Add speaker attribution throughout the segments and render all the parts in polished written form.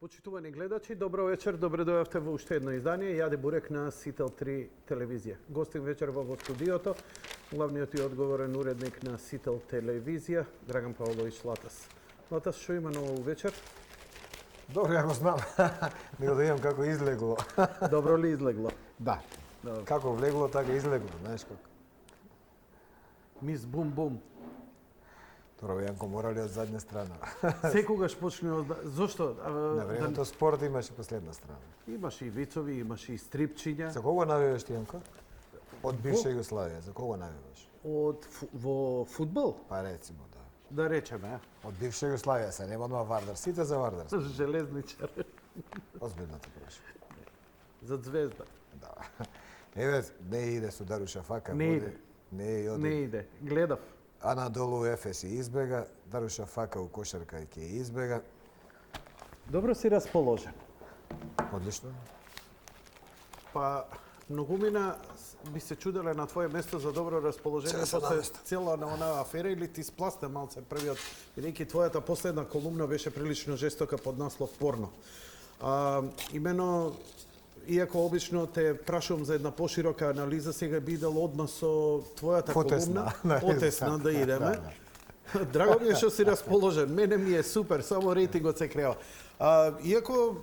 Speaker 1: Почитувани гледачи, добро вечер, добре дојавте во уште едно издание. Јаде Бурек на Сител 3 телевизија. Гостин вечерва во студиото, главниот и одговорен уредник на Сител телевизија, Драган Павлович Латас. Латас, што има ново вечер?
Speaker 2: Добро, ја го знам. Него да видам како излегло.
Speaker 1: Добро ли излегло?
Speaker 2: Да.
Speaker 1: Добро.
Speaker 2: Како влегло, така излегло, знаеш како.
Speaker 1: Мис Бум-Бум.
Speaker 2: Добро, Јанко, морали од задна страна.
Speaker 1: Секогаш почне од... Зошто?
Speaker 2: На времето спорт имаше последна страна.
Speaker 1: Имаше и вицови, имаше и стрипчиња.
Speaker 2: За кого навиваш ти, Јанко? Од бивша Југославија, за кого навиваш?
Speaker 1: Во фудбал?
Speaker 2: Па рецимо, да.
Speaker 1: Да речеме,
Speaker 2: Од бивша Југославија се нема одма Вардар, сите за Вардар.
Speaker 1: Железничар.
Speaker 2: Озбилно те прашам.
Speaker 1: За Звезда.
Speaker 2: Да. Еве, не иде со Даруша Фака.
Speaker 1: Не иде.
Speaker 2: Не
Speaker 1: иде. Гледав.
Speaker 2: Анадолу Ефес и избега, Даруша Фака у кошарка ќе избега.
Speaker 1: Добро си расположен.
Speaker 2: Одлично.
Speaker 1: Па, многумина би се чуделе на твое место за добро расположение после цела на онаа афера или ти спласте малце првиот, бидејќи твојата последна колумна беше прилично жестока под наслов порно. Имено, иако обично те прашувам за една поширока анализа, сега би идел однос со твојата колумна, потесна да идеме. Драго ми е што си расположен, мене ми е супер, само рейтингот се крева. Иако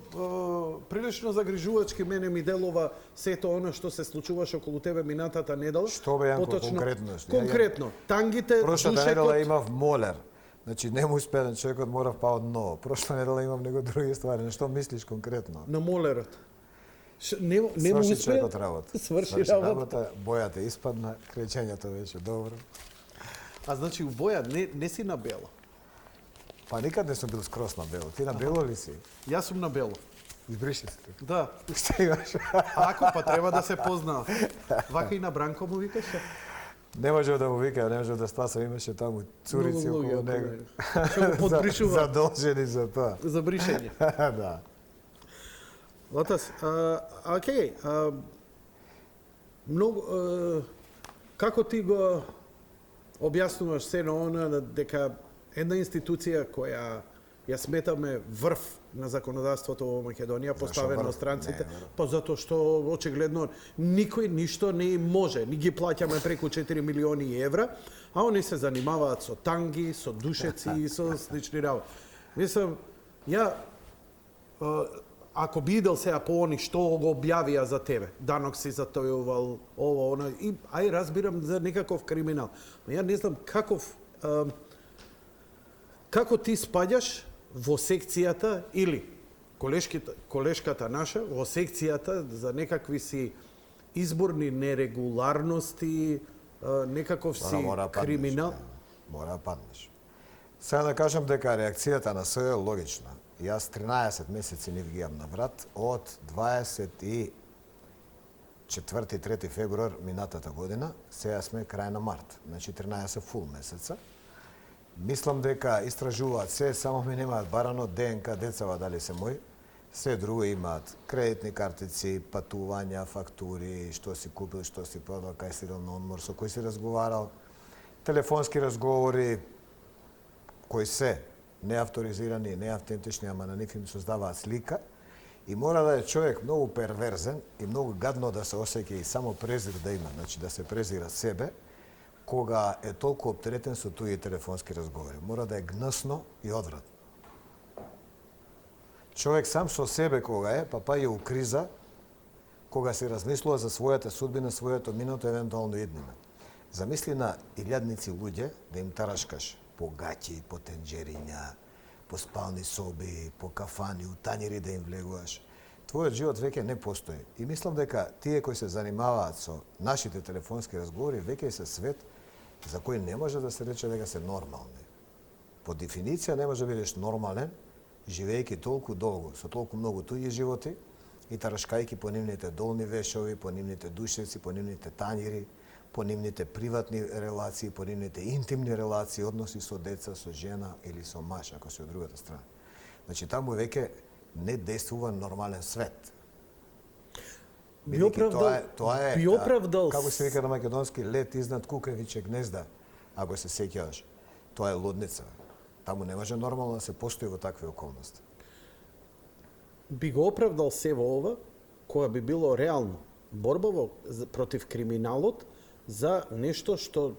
Speaker 1: прилично загрижувачки мене ми делува сето оно што се случуваше околу тебе минатата недела.
Speaker 2: Што бе, Јанко, конкретно?
Speaker 1: Конкретно, тангите,
Speaker 2: Прошла недела имав молер. Значи, не му успеен човекот, морав па од ново. Прошла недела имам него други ствари. На што мислиш конкретно?
Speaker 1: На молерот. Не му
Speaker 2: Сврши
Speaker 1: успеа.
Speaker 2: човекот работа.
Speaker 1: Сврши работа.
Speaker 2: Бојата испадна, кречењето беше добро.
Speaker 1: А значи у боја не си на бело.
Speaker 2: Па никад не сум бил скрос на бело. Ти на бело ли си?
Speaker 1: Јас сум на бело.
Speaker 2: Избриши се тука.
Speaker 1: Да.
Speaker 2: Што имаш?
Speaker 1: Ако па треба да се познаа. Вака и на Бранко му викаше.
Speaker 2: Не можев да му вика, не можев да спасам, имаше таму цурици
Speaker 1: Многу луѓе
Speaker 2: околу него.
Speaker 1: Што го подбришува.
Speaker 2: Задолжени за тоа.
Speaker 1: За бришење.
Speaker 2: Да.
Speaker 1: Латас, окей, многу, како ти го објаснуваш се на она дека една институција која ја сметаме врв на законодавството во Македонија, поставено од странците, па затоа што очигледно никој ништо не им може, ни ги плаќаме преку 4 милиони евра, а они се занимаваат со танги, со душеци и со слични работи. Мислам, ја ако би идел сега по они што го објавија за тебе, данок си затојувал, ово, оно, и ај разбирам за некаков криминал. Но ја не знам како ти спаѓаш во секцијата или колешката наша во секцијата за некакви си изборни нерегуларности, некаков си криминал.
Speaker 2: Мора да паднеш. Сега да кажам дека реакцијата на СО е логична. Јас 13 месеци нив ги имам на врат од 24-3 февруар минатата година, сега сме крај на март, значи 13 фул месеца. Мислам дека истражуваат се, само ми немаат барано ДНК децава дали се мои. Се друго имаат кредитни картици, патувања, фактури, што си купил, што си продал, кај си идел на одмор, со кој си разговарал, телефонски разговори кои се неавторизирани, неавтентични, ама на нив им создаваат слика. И мора да е човек многу перверзен и многу гадно да се осеќа и само презир да има, значи да се презира себе, кога е толку оптеретен со туи телефонски разговори. Мора да е гнесно и одвратно. Човек сам со себе кога е, па е у криза, кога се размислува за својата судбина, својото минато, евентуално иднина. Замисли на илјадници луѓе да им тарашкаш по гаќи, по тенџериња, по спални соби, по кафани, у тањери да им влегуваш. Твојот живот веќе не постои. И мислам дека тие кои се занимаваат со нашите телефонски разговори веќе се свет за кој не може да се рече дека се нормални. По дефиниција не може да бидеш нормален, живејќи толку долго, со толку многу туѓи животи и тарашкајќи по нивните долни вешови, по нивните душеци, по нивните тањери, по нивните приватни релации, по нивните интимни релации, односи со деца, со жена или со маж, ако се од другата страна. Значи, таму веќе не действува нормален свет.
Speaker 1: Би оправдал...
Speaker 2: Како се вика на македонски, лет изнад кукавиче гнезда, ако се сеќаваш. Тоа е лудница. Таму не може нормално да се постои во такви околности.
Speaker 1: би го оправдал се во ова, кога би било реално борба против криминалот за нешто што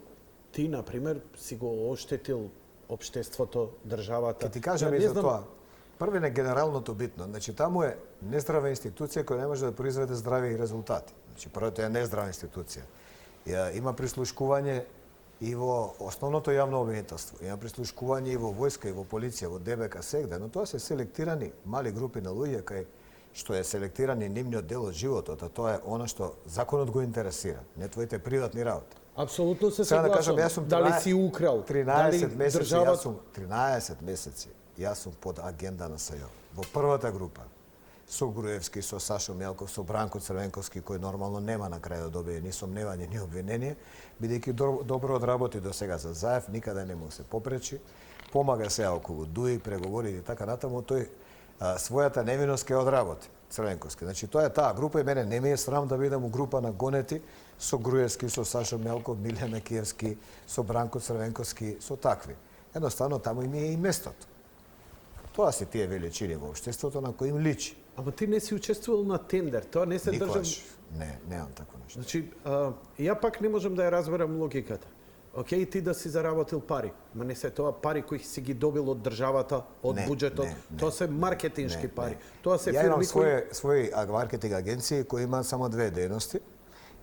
Speaker 1: ти, например, си го оштетил општеството, државата.
Speaker 2: Ке ти кажам и за тоа. Првен е генералното битно. Значи, таму е нездрава институција која не може да произведе здрави резултати. Значи, првото е нездрава институција. Има прислушкување и во основното јавно обвинителство. Има прислушкување и во војска, и во полиција, во ДБК, сегде, но тоа се селектирани мали групи на луѓе кај што е селектирани нивниот дел од животот, а тоа е она што законот го интересира, не твоите приватни работи.
Speaker 1: Апсолутно се
Speaker 2: Сега да
Speaker 1: согласувам.
Speaker 2: кажам, јас сум
Speaker 1: Дали си украл,
Speaker 2: 13 месеци,
Speaker 1: државата...
Speaker 2: јас сум 13 месеци. Јас сум под агенда на СЈО. Во првата група со Груевски, со Сашо Мелков, со Бранко Црвенковски, кој нормално нема на крај да добие ни сомневање, ни обвинение, бидејќи добро одработи до сега за Заев, никаде не му се попречи, помага сега околу Дуи, преговори и така натаму, тој својата невиност ке одработи Црвенковски. Значи тоа е таа група и мене не ми е срам да видам у група на гонети со Груевски, со Сашо Мелков, Милјан Екиевски, со Бранко Црвенковски, со такви. Едноставно таму им е и местото. Тоа се тие величини во општеството на кои им личи.
Speaker 1: Ама ти не си учествувал на тендер, тоа не се држав...
Speaker 2: Никогаш. Не, немам такво нешто.
Speaker 1: Значи, ја пак не можам да ја разберам логиката. Океј, ти да си заработил пари, ма не се тоа пари кои си ги добил од државата, од буџетот, тоа се маркетиншки пари. Тоа се
Speaker 2: ја имам
Speaker 1: фирми
Speaker 2: своји маркетинг агенции кои имаат само две дејности: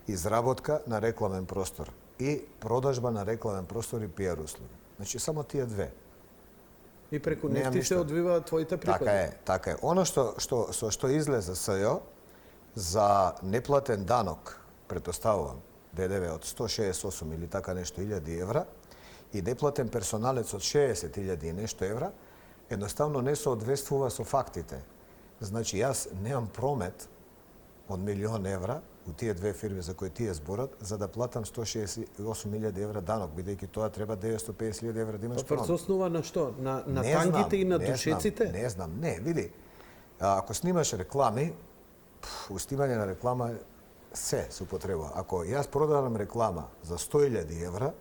Speaker 2: изработка на рекламен простор и продажба на рекламен простор и пиар услуги. Значи само тие две.
Speaker 1: И преку нив ти се одвиваат твоите приходи.
Speaker 2: Така е. Оно што излезе СЈО за неплатен данок, претоставувам, ДДВ од 168 или така нешто илјади евра и неплатен персоналец од 60.000 и нешто евра, едноставно не се одвествува со фактите. Значи, јас немам промет од 1.000.000 евра у тие две фирми за кои тие зборат, за да платам 168.000 евра данок, бидејќи тоа треба 950.000 евра да имаш промет.
Speaker 1: Врз основа на што? На тангите и на душеците?
Speaker 2: Не знам, види. Ако снимаш реклами, у снимање на реклама се употребува. Ако јас продавам реклама за 100.000 евра,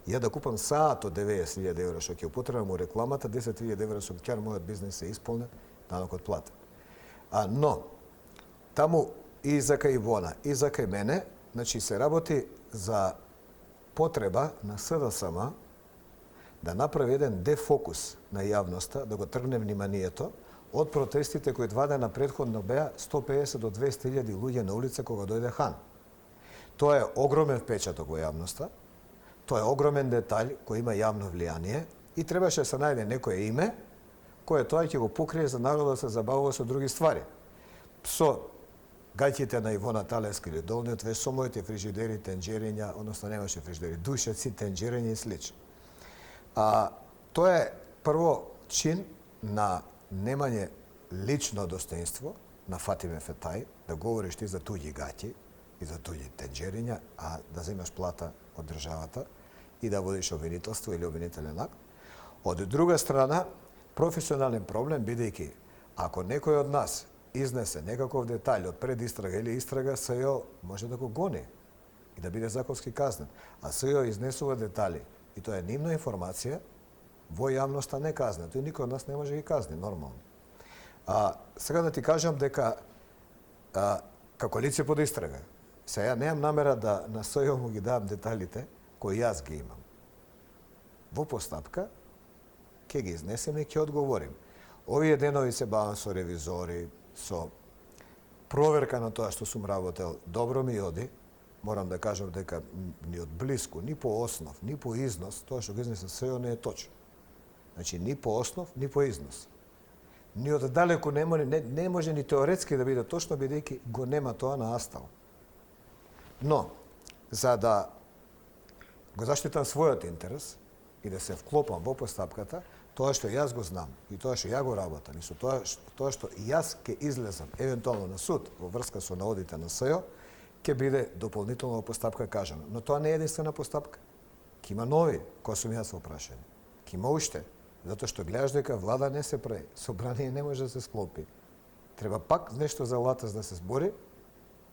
Speaker 2: ја да купам саат од 90.000 евра што ќе употребам у рекламата, 10.000 евра со ќе мојот бизнес се исполне, данокот платен. Но, таму и за кај Ивона, и за кај мене, значи се работи за потреба на СДСМ да направи еден дефокус на јавноста, да го тргне вниманието од протестите кои 2 дена претходно беа 150 до 200.000 луѓе на улица кога дојде хан. Тоа е огромен впечаток во јавноста, тоа е огромен детаљ кој има јавно влијание и требаше да се најде некое име кое тоа ќе го покрие за народот да се забавува со други ствари. Со гаќите на Ивона Талевска или долниот веш, со моите фрижидери, тенџериња, односно немаше фрижидери, душеци, тенџериња и слично. Тоа е прво чин на немање лично достоинство на Фатиме Фетај, да говориш ти за туѓи гаќи и за туѓи тенџериња, а да земаш плата од државата и да водиш обвинителство или обвинителен акт. Од друга страна, професионален проблем, бидејќи ако некој од нас изнесе некаков детаљ од предистрага или истрага, СЈО може да го гони и да биде законски казнен. А СЈО изнесува детали и тоа е нивна информација, во јавноста не казнет. Тој никој од нас не може да ги казни, нормално. Сега да ти кажам дека како лице под истрага, сега немам намера да на СЈО му ги давам деталите кои јас ги имам. Во постапка ќе ги изнесеме и ќе одговорим. Овие денови се бавам со ревизори, со проверка на тоа што сум работел. Добро ми оди. Морам да кажам дека ни од блиску, ни по основ, ни по износ, тоа што го изнесе СЈО не е точно. Значи, ни по основ, ни по износ. Ни од далеку не може ни теоретски да биде точно, бидејќи го нема тоа на Астал. Но, за да го заштитам својот интерес и да се вклопам во постапката, тоа што јас го знам и тоа што ја го работам и со тоа што јас ќе излезам евентуално на суд во врска со наодите на СЈО, ќе биде дополнителна постапка кажано. Но тоа не е единствена постапка. Ќе има нови, кои сум јас во прашање. Ќе има уште, затоа што гледаш дека влада не се прави, собрание не може да се склопи. Треба пак нешто за латас да се збори,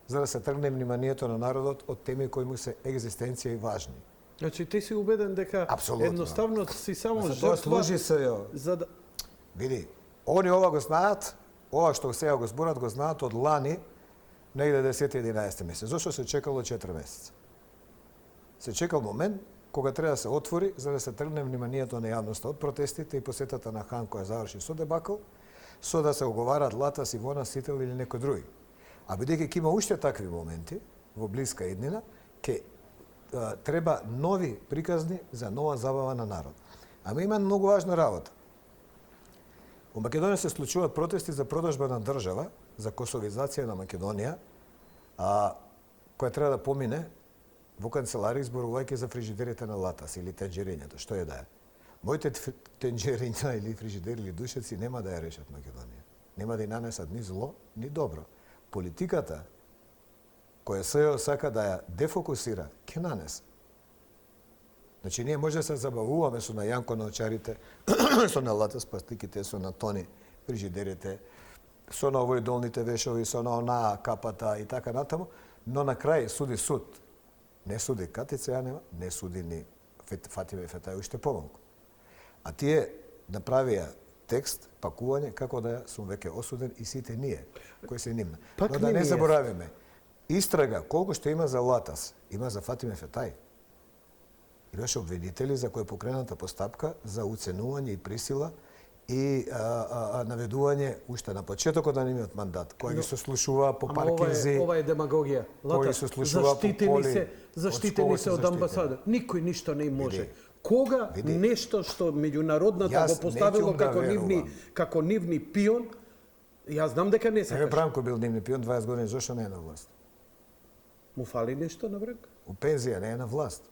Speaker 2: за да се тргне вниманието на народот од теми кои му се екзистенција и важни.
Speaker 1: Значи ти си убеден дека едноставно си само
Speaker 2: жртва. Тоа служи СЈО.
Speaker 1: За да...
Speaker 2: Види, они ова го знаат, ова што сега го зборат го знаат од лани, негде 10-11 месец. Зошто се чекало 4 месеца? Се чекал момент кога треба да се отвори за да се тргне вниманието на јавноста од протестите и посетата на Хан која заврши со дебакл, со да се оговарат Латас, Ивона, Сител или некој други. А бидејќи ќе има уште такви моменти во блиска иднина, ќе треба нови приказни за нова забава на народ. Ама има многу важна работа. У Македонија се случуваат протести за продажба на држава, за косовизација на Македонија, која треба да помине во канцеларија изборувајќи за фрижидерите на Латас или тенџерињата, што е да е. Моите тенџериња или фрижидери или душеци нема да ја решат Македонија. Нема да ја нанесат ни зло, ни добро. Политиката која СЈО сака да ја дефокусира, ќе нанесе. Значи, ние може да се забавуваме со на Јанко на очарите, со на Латас пастиките, со на Тони фрижидерите, со на овој долните вешови, со на онаа капата и така натаму, но на крај суди суд. Не суди Катица Јанева, не суди ни Фатиме Фетај, уште помалку. А тие направија текст, пакување, како да сум веќе осуден и сите ние, кои се нивна. Но да не заборавиме, истрага, колку што има за Латас, има за Фатиме Фетај. Имаше обвинители за кој е покрената постапка за уценување и присила и наведување уште на почетокот на нивниот мандат, кој ги сослушува по паркинзи.
Speaker 1: Ова е демагогија. Латас, заштитени се од амбасада. Никој ништо не им може. Кога нешто што меѓународната го поставило како нивни пион, јас знам дека не се.
Speaker 2: Еве Бранко бил нивни пион 20 години, зошто не е на власт?
Speaker 1: Му фали нешто на Бранко?
Speaker 2: У пензија не е на власт.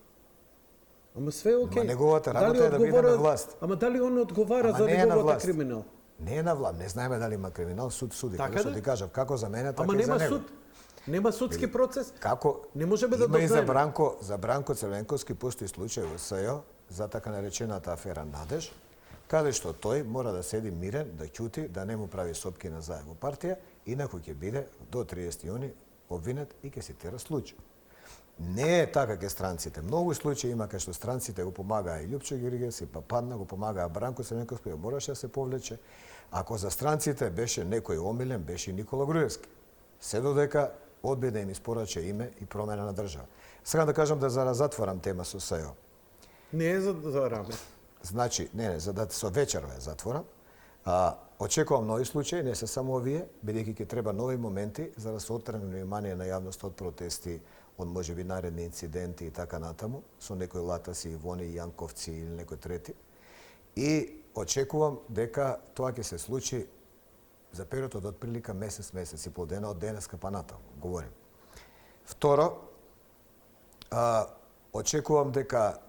Speaker 1: Ама све е окей.
Speaker 2: Ама неговата работа е да биде на власт.
Speaker 1: Ама дали он одговара за неговата криминал?
Speaker 2: Не е на власт. Не знаеме дали има криминал, суд суди. Така што ти кажав, како за мене, така и за него.
Speaker 1: Ама нема суд. Нема судски процес.
Speaker 2: Како?
Speaker 1: Не можеме да
Speaker 2: има и
Speaker 1: дознаеме.
Speaker 2: за Бранко Црвенковски постои случај во СЈО за така наречената афера Надеж, каде што тој мора да седи мирен, да ќути, да не му прави сопки на заедно партија, инаку ќе биде до 30 јуни обвинет и ќе се тера случај. Не е така ке странците. Многу случаи има кај што странците го помагаа и Љупчо Гиргес и Пападна, го помагаа Бранко Црвенковски, мораше да се повлече. Ако за странците беше некој омилен, беше и Никола Груевски. Се додека одби да им испорача име и промена на држава. Сега да кажам да затворам тема со СЈО.
Speaker 1: Не е за раме.
Speaker 2: Значи, не, за да со вечерва ја затворам. Очекувам нови случаи, не се само овие, бидејќи ќе треба нови моменти за да се оттргне внимание на јавност од протести, од можеби наредни инциденти и така натаму, со некои Латаси, Ивони, Јанковци или некои трети. И очекувам дека тоа ќе се случи за период од отприлика месец и пол дена од денеска па натаму, говорим. Второ, очекувам дека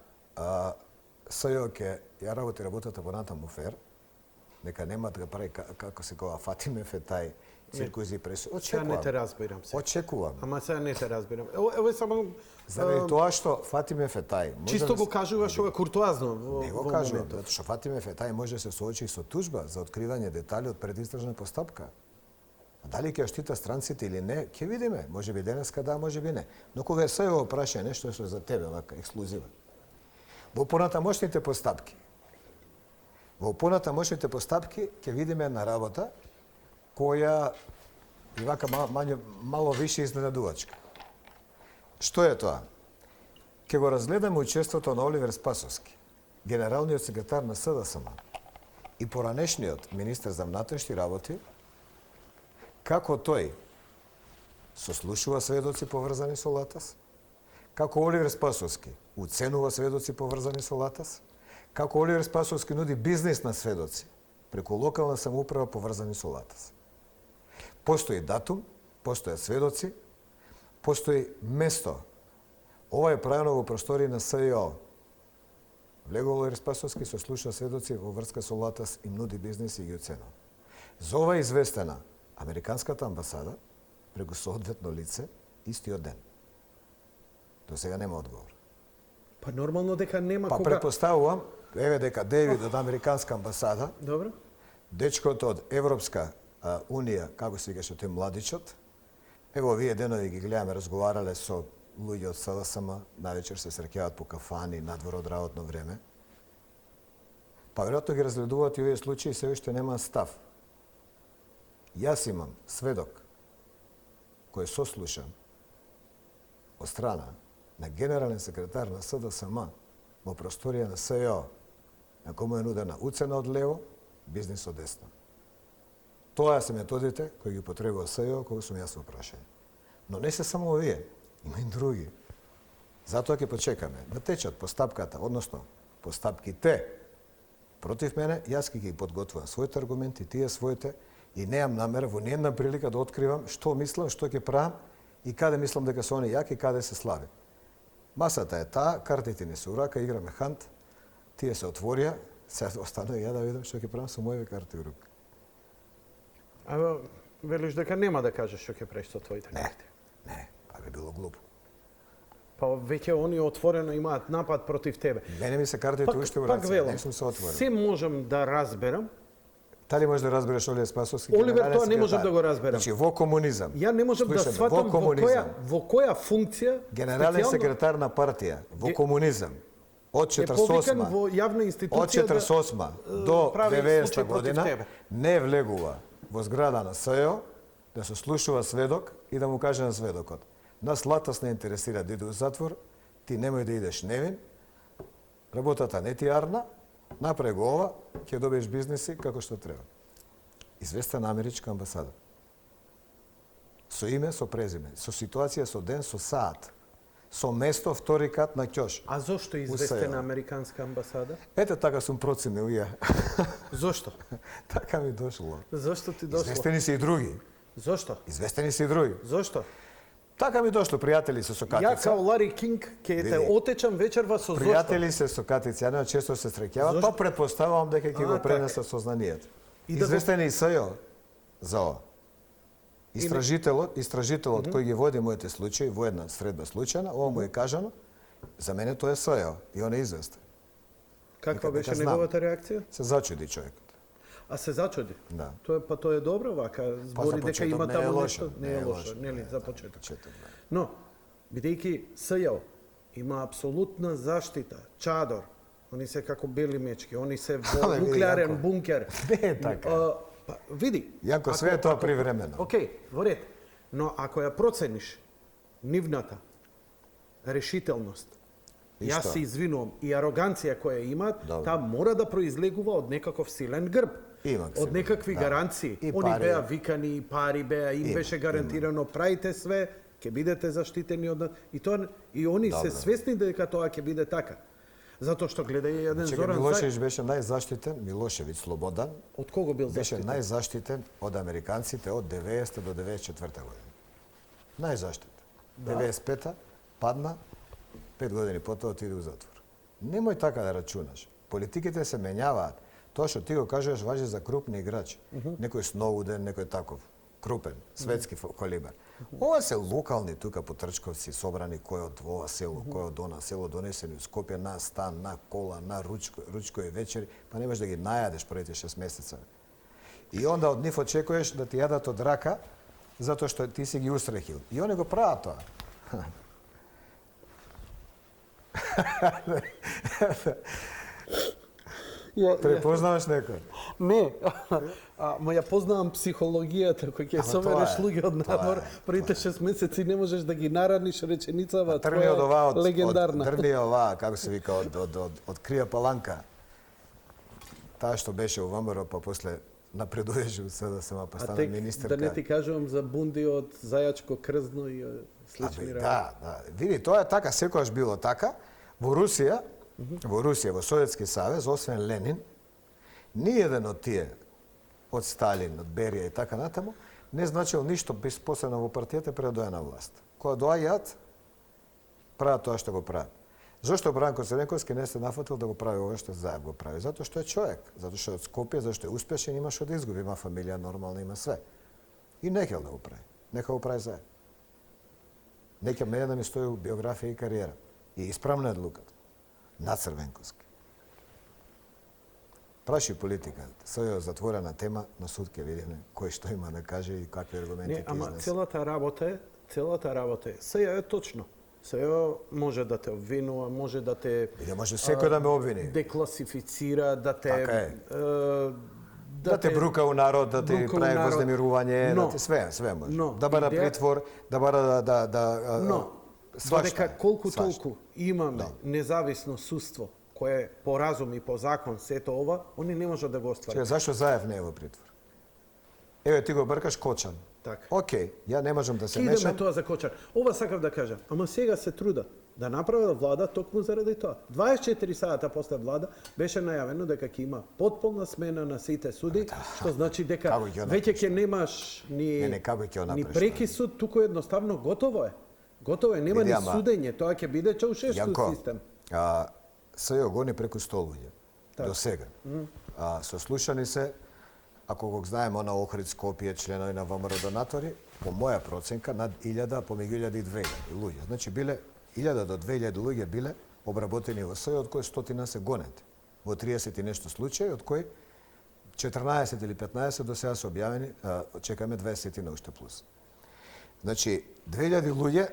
Speaker 2: СЈО ќе ја работата по натаму фер, дека нема да прави како се кога Фатиме Фетај, циркузи пресу.
Speaker 1: Очекувам. Сега не те разбирам се.
Speaker 2: Очекувам.
Speaker 1: Ама сега не те разбирам. Ево само
Speaker 2: заради тоа што Фатиме Фетај
Speaker 1: чисто го кажуваш ова куртуазно
Speaker 2: не го кажувам, затоа што Фатиме Фетај може да се соочи со тужба за откривање детали од предистражна постапка. А дали ќе штита странците или не, ќе видиме. Може би денеска да, може би не. Но кога се го праша нешто што е за тебе, вака ексклузивно. Во понатамошните постапки ќе видиме една работа која и вака мало више изненадувачка. Што е тоа? Ќе го разгледаме учеството на Оливер Спасовски, генералниот секретар на СДСМ и поранешниот министер за внатрешни работи, како тој сослушува сведоци поврзани со Латас, како Оливер Спасовски уценува сведоци поврзани со Латас, како Оливер Спасовски нуди бизнис на сведоци преку локална самоуправа поврзани со Латас. Постои датум, постојат сведоци, постои место. Ова е правено во простори на СЈО. Влегол Оливер Спасовски сослуша сведоци во врска со Латас и нуди бизнис и ги оценува. За ова е известена Американската амбасада преку соодветно лице истиот ден. До сега нема одговор.
Speaker 1: Па нормално дека нема
Speaker 2: кога... Предпоставувам, еве дека Девид од Американска амбасада,
Speaker 1: добро,
Speaker 2: дечкот од Европска Унија, како се викаше тој младичот, ево овие денови ги гледаме, разговарале со луѓе од СДСМ, навечер се среќаваат по кафани, надвор од работно време. Па веројатно ги разгледуваат и овие случаи, се уште нема став. Јас имам сведок кој е сослушан од страна на генерален секретар на СДСМ во просторија на СЈО, на кој му е нудена уцена од лево, бизнис од десно. Тоа се методите кои ги потребува СЈО, кога сум јас во прашање. Но не се само овие, има и други. Затоа ќе почекаме да течат постапката, односно постапките против мене, јас ќе ги подготвувам своите аргументи, тие своите, и неам намера во ниједна прилика да откривам што мислам, што ќе правам и каде мислам дека се они јаки и каде се слаби. Масата е таа, картите ни се у рака, играме хант, тие се отворија, сега останува ја да видам што ќе правам со моите карти у рука.
Speaker 1: А велиш дека нема да кажеш што ќе правиш со твоите карти?
Speaker 2: Не, па би било глупо.
Speaker 1: Па веќе они отворено имаат напад против тебе.
Speaker 2: Мене ми се картите уште у рака, не сум се отворил.
Speaker 1: Се можам да разберам.
Speaker 2: Дали можеш да разбереш Оливер Спасовски?
Speaker 1: Оливер, тоа не можам да го разберам.
Speaker 2: Значи, во комунизам.
Speaker 1: Ја не можам да сватам во која функција
Speaker 2: генерален секретар на партија во комунизам од 48
Speaker 1: во јавна институција
Speaker 2: од 48 до 90 година не влегува во зграда на СЈО да се слушува сведок и да му каже на сведокот: нас латас не интересира да иде у затвор, ти немој да идеш невин, работата не ти арна, направи го ова, ќе добиеш бизнеси како што треба. Известена америчка амбасада. Со име, со презиме, со ситуација, со ден, со саат, со место, втори кат на ќош.
Speaker 1: А зошто известена американска амбасада?
Speaker 2: Ете така сум проценил ја.
Speaker 1: Зошто?
Speaker 2: Така ми дошло.
Speaker 1: Зошто ти дошло?
Speaker 2: Известени се и други.
Speaker 1: Зошто?
Speaker 2: Известени се и други.
Speaker 1: Зошто?
Speaker 2: Така ми дошло, пријатели се со Катица.
Speaker 1: Ја као Лари Кинг ќе те отечам вечерва со зошто.
Speaker 2: Пријатели се со Катица, ја често се среќават, па претпоставувам дека ќе го пренесат сознанието. Известени и СЈО за ова. Истражителот кој ги води моите случаи во една средба случајна, ова му е кажано, за мене тоа е СЈО и он е известен.
Speaker 1: Каква беше неговата реакција?
Speaker 2: Се зачуди човекот.
Speaker 1: А се зачуди?
Speaker 2: Да.
Speaker 1: Тоа е добро вака, збори дека има таму нешто. Не е лошо, нели, за почеток. Но, бидејќи СЈО има апсолутна заштита, чадор, они се како бели мечки, они се во нуклеарен бункер.
Speaker 2: Не е така.
Speaker 1: Па, види.
Speaker 2: Јанко, све е тоа привремено.
Speaker 1: Океј, во ред. Но ако ја процениш нивната решителност, јас се извинувам, и ароганција која имаат, таа мора да произлегува од некаков силен грб. Од некакви гаранции. Они беа викани, пари беа, им беше гарантирано, правите све, ќе бидете заштитени од... И они се свесни дека тоа ќе биде така. Затоа што гледај еден Зоран
Speaker 2: Милошевиќ беше најзаштитен, Милошевиќ Слободан.
Speaker 1: Од кого бил
Speaker 2: беше
Speaker 1: заштитен?
Speaker 2: Беше најзаштитен од американците од 90 до 94 година. Најзаштитен. 95-та падна, 5 години потоа отиде у затвор. Немој така да рачунаш. Политиките се менјаваат. Тоа што ти го кажеш важи за крупни играчи. Некој Сноуден, некој таков крупен, светски калибар. Ова се локални тука потрчковци собрани кој од ова село, кој од она село донесени од Скопје на стан, на кола, на ручкови вечери, па не можеш да ги најадеш првите 6 месеца. И онда од нив очекуваш да ти јадат од рака затоа што ти си ги устрехил. И они го прават тоа. Препознаваш некој?
Speaker 1: Не, ма ја познавам психологијата, кој ќе собереш луѓе од надвор, првите 6 месеци не можеш да ги нараниш реченицава твоја легендарна.
Speaker 2: Трни оваа, како се вика, од Крија Паланка. Таа што беше во ВМРО, па после напредуваше од СДСМ, па стана министерка.
Speaker 1: Да не ти кажувам за бунди од Зајачко Крзно и слични работи.
Speaker 2: Да. Види, тоа е така, секогаш било така. Во Русија, во Советски Савез, освен Ленин, ниеден од тие, од Сталин, од Берија и така натаму, не значил ништо без посебно во партијата пред да доја на власт. Кога доаѓаат, прават тоа што го прават. Зошто Бранко Црненковски не се нафатил да го прави ова што Заев го прави? Затоа што е човек, затоа што е од Скопје, затоа што е успешен, има што да изгуби, има фамилија, нормално има све. И не ќе да го прави. Нека го прави Заев. Нека мене да ми стои биографија и кариера. И исправна одлуката. На Црвенковски. Праши политика. СЈО затворена тема, но суд ќе видиме кој што има да каже и какви аргументи ќе изнесе.
Speaker 1: Ама целата работа е. СЈО е точно. СЈО може да те обвинува, може да те...
Speaker 2: Може секој да ме обвини.
Speaker 1: Декласифицира, да те
Speaker 2: Да те брука у народ, да ти
Speaker 1: брука у
Speaker 2: прави
Speaker 1: народ.
Speaker 2: вознемирување,
Speaker 1: Но,
Speaker 2: да ти све може.
Speaker 1: но,
Speaker 2: Да бара
Speaker 1: идеја-
Speaker 2: притвор, да бара
Speaker 1: Но,
Speaker 2: свашта,
Speaker 1: додека колку
Speaker 2: свашта.
Speaker 1: толку имаме
Speaker 2: Да.
Speaker 1: независно судство, кое по разум и по закон сето ова, они не можат да го остварат.
Speaker 2: Чекай, зашто Заев не е во притвор? Еве ти го бркаш Кочан.
Speaker 1: Така.
Speaker 2: Океј, ја не можам да се
Speaker 1: Ке идеме
Speaker 2: мешам.
Speaker 1: тоа за Кочар. Ова сакав да кажам. Ама сега се труда да направат влада токму заради тоа. 24 сата после влада беше најавено дека ќе има потполна смена на сите суди, што значи дека
Speaker 2: Како ќе
Speaker 1: веќе ќе немаш ни
Speaker 2: Не, како ќе
Speaker 1: ни
Speaker 2: направиш
Speaker 1: преки суд, туку едноставно готово е. Готово е, нема
Speaker 2: Види,
Speaker 1: ни
Speaker 2: ама-
Speaker 1: судење, тоа ќе биде чаушешки
Speaker 2: Јанко,
Speaker 1: систем.
Speaker 2: се ја гони преку 100 луѓе.
Speaker 1: Така.
Speaker 2: До сега. Сослушани се, ако го знаеме на Охрид, Скопје, членови на ВМРО донатори, по моја проценка над 1000, помеѓу 1000 и 2000 луѓе. Значи биле 1000 до 2000 луѓе биле обработени во СЈО, од кои 100 се гонети. Во 30 и нешто случаи, од кои 14 или 15 до сега се објавени, чекаме 20 на уште плюс. Значи, 2000 луѓе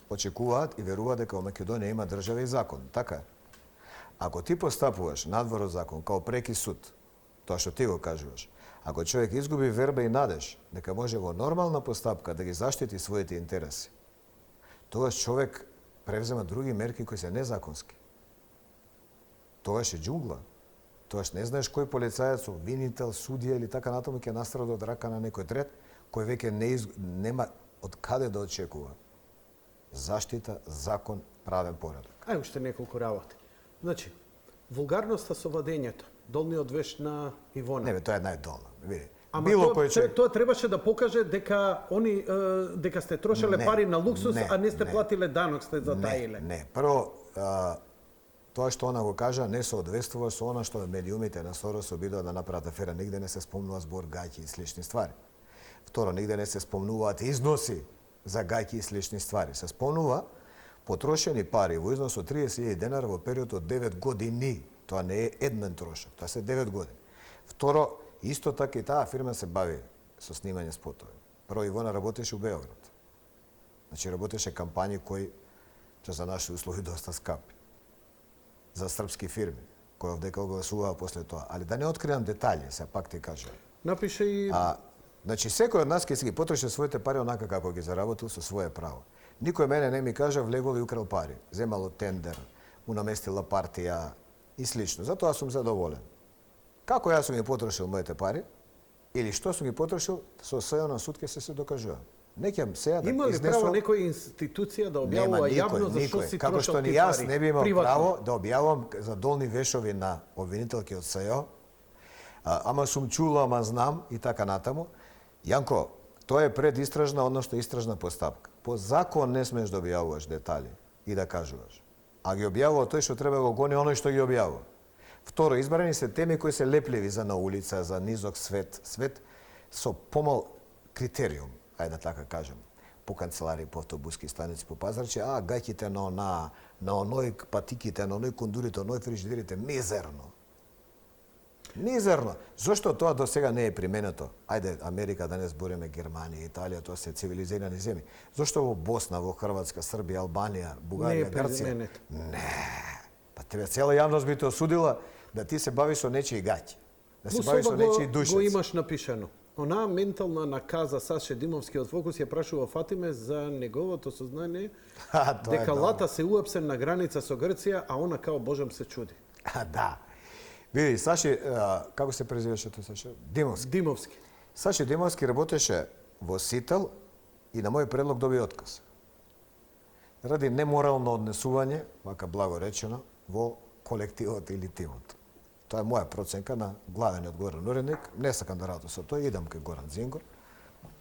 Speaker 2: очекуваат и веруваат дека во Македонија има држава и закон. Така е. Ако ти постапуваш надвор од закон, као преки суд, тоа што ти го кажуваш, ако човек изгуби верба и надеж дека може во нормална постапка да ги заштити своите интереси, тогаш човек превзема други мерки кои се незаконски. Тогаш е џунгла. Тогаш не знаеш кој полицаец, обвинител, судија или така натаму ќе настрада од рака на некој трет, кој веќе нема од каде да очекува заштита, закон, правен поредок.
Speaker 1: Ајде уште неколку работи. Значи, вулгарноста со вадењето, долниот веш на Ивона.
Speaker 2: Не бе, тоа е најдолна. Види.
Speaker 1: Ама
Speaker 2: Било
Speaker 1: тоа,
Speaker 2: кој човек...
Speaker 1: тоа требаше да покаже дека они дека сте трошеле
Speaker 2: Не,
Speaker 1: пари на луксус,
Speaker 2: не,
Speaker 1: а не сте
Speaker 2: не.
Speaker 1: платиле данок, сте затаиле.
Speaker 2: Не. Прво, тоа што она го кажа не соодветствува со она што медиумите на Сорос обидоа да направат афера. Нигде не се спомнува збор гаќи и слични ствари. Второ, нигде не се спомнуваат износи за гаќи и слични ствари. Се спомнува потрошени пари во износ од 30.000 денара во период од 9 години. Тоа не е еднен трошок, тоа се 9 години. Второ, исто така и таа фирма се бави со снимање спотови. Прво, Ивона работеше у Београд. Значи, работеше кампањи кои што за наши услови доста скапи. За српски фирми, кои овдека огласуваа после тоа. Али да не откривам детали, се пак ти кажам.
Speaker 1: Напише и
Speaker 2: Значи, секој од нас ќе си ги потроши своите пари онака како ги заработил со свое право. Никој мене не ми кажа влегол и украл пари, земало тендер, унаместила партија и слично. Затоа сум задоволен. Како јас сум ги потрошил моите пари, или што сум ги потрошил, со СЈО на суд ќе се докажува. Не ќе сега да
Speaker 1: има ли
Speaker 2: изнесувам...
Speaker 1: право некоја институција да
Speaker 2: Нема
Speaker 1: објавува
Speaker 2: никој,
Speaker 1: јавно за што
Speaker 2: никој.
Speaker 1: си
Speaker 2: Како
Speaker 1: трошил
Speaker 2: што ни
Speaker 1: ти
Speaker 2: јас
Speaker 1: пари?
Speaker 2: не би имал
Speaker 1: Приватно.
Speaker 2: право да објавам за долни вешови на обвинителки од СЈО, ама сум чул, ама знам и така натаму. Јанко, тоа е предистражна, односно истражна постапка. По закон не смеш да објавуваш детали и да кажуваш. А ги објавува тој што треба го гони оној што ги објавува. Второ, избрани се теми кои се лепливи за на улица, за низок свет, свет со помал критериум, ајде да така кажем, по канцеларии, по автобуски станици, по пазарче, гаќите на оној патиките, на оној кондурите, оној фрижидерите, мизерно. Мизерно. Зошто тоа до сега не е применето? Ајде, Америка, да не збориме Германија, Италија, тоа се цивилизирани земји. Зошто во Босна, во Хрватска, Србија, Албанија, Бугарија, Грција? Не. Па тебе цела јавност би те осудила да ти се бави со нечии гаќи. Да се бави со нечии душец.
Speaker 1: Го имаш напишано. Онаа ментална наказа Саше Димовски од Фокус ја прашува Фатиме за неговото сознание дека Лата се уапсен на граница со Грција, а она као Божем се чуди.
Speaker 2: Да. Види, Саши, како се презиваше тој Саше? Димовски.
Speaker 1: Димовски.
Speaker 2: Саши Димовски работеше во Сител и на мој предлог доби отказ. Ради неморално однесување, вака благо речено, во колективот или тимот. Тоа е моја проценка на главениот Горан уредник. Не сакам да работам со тој, идам кај Горан Зингор.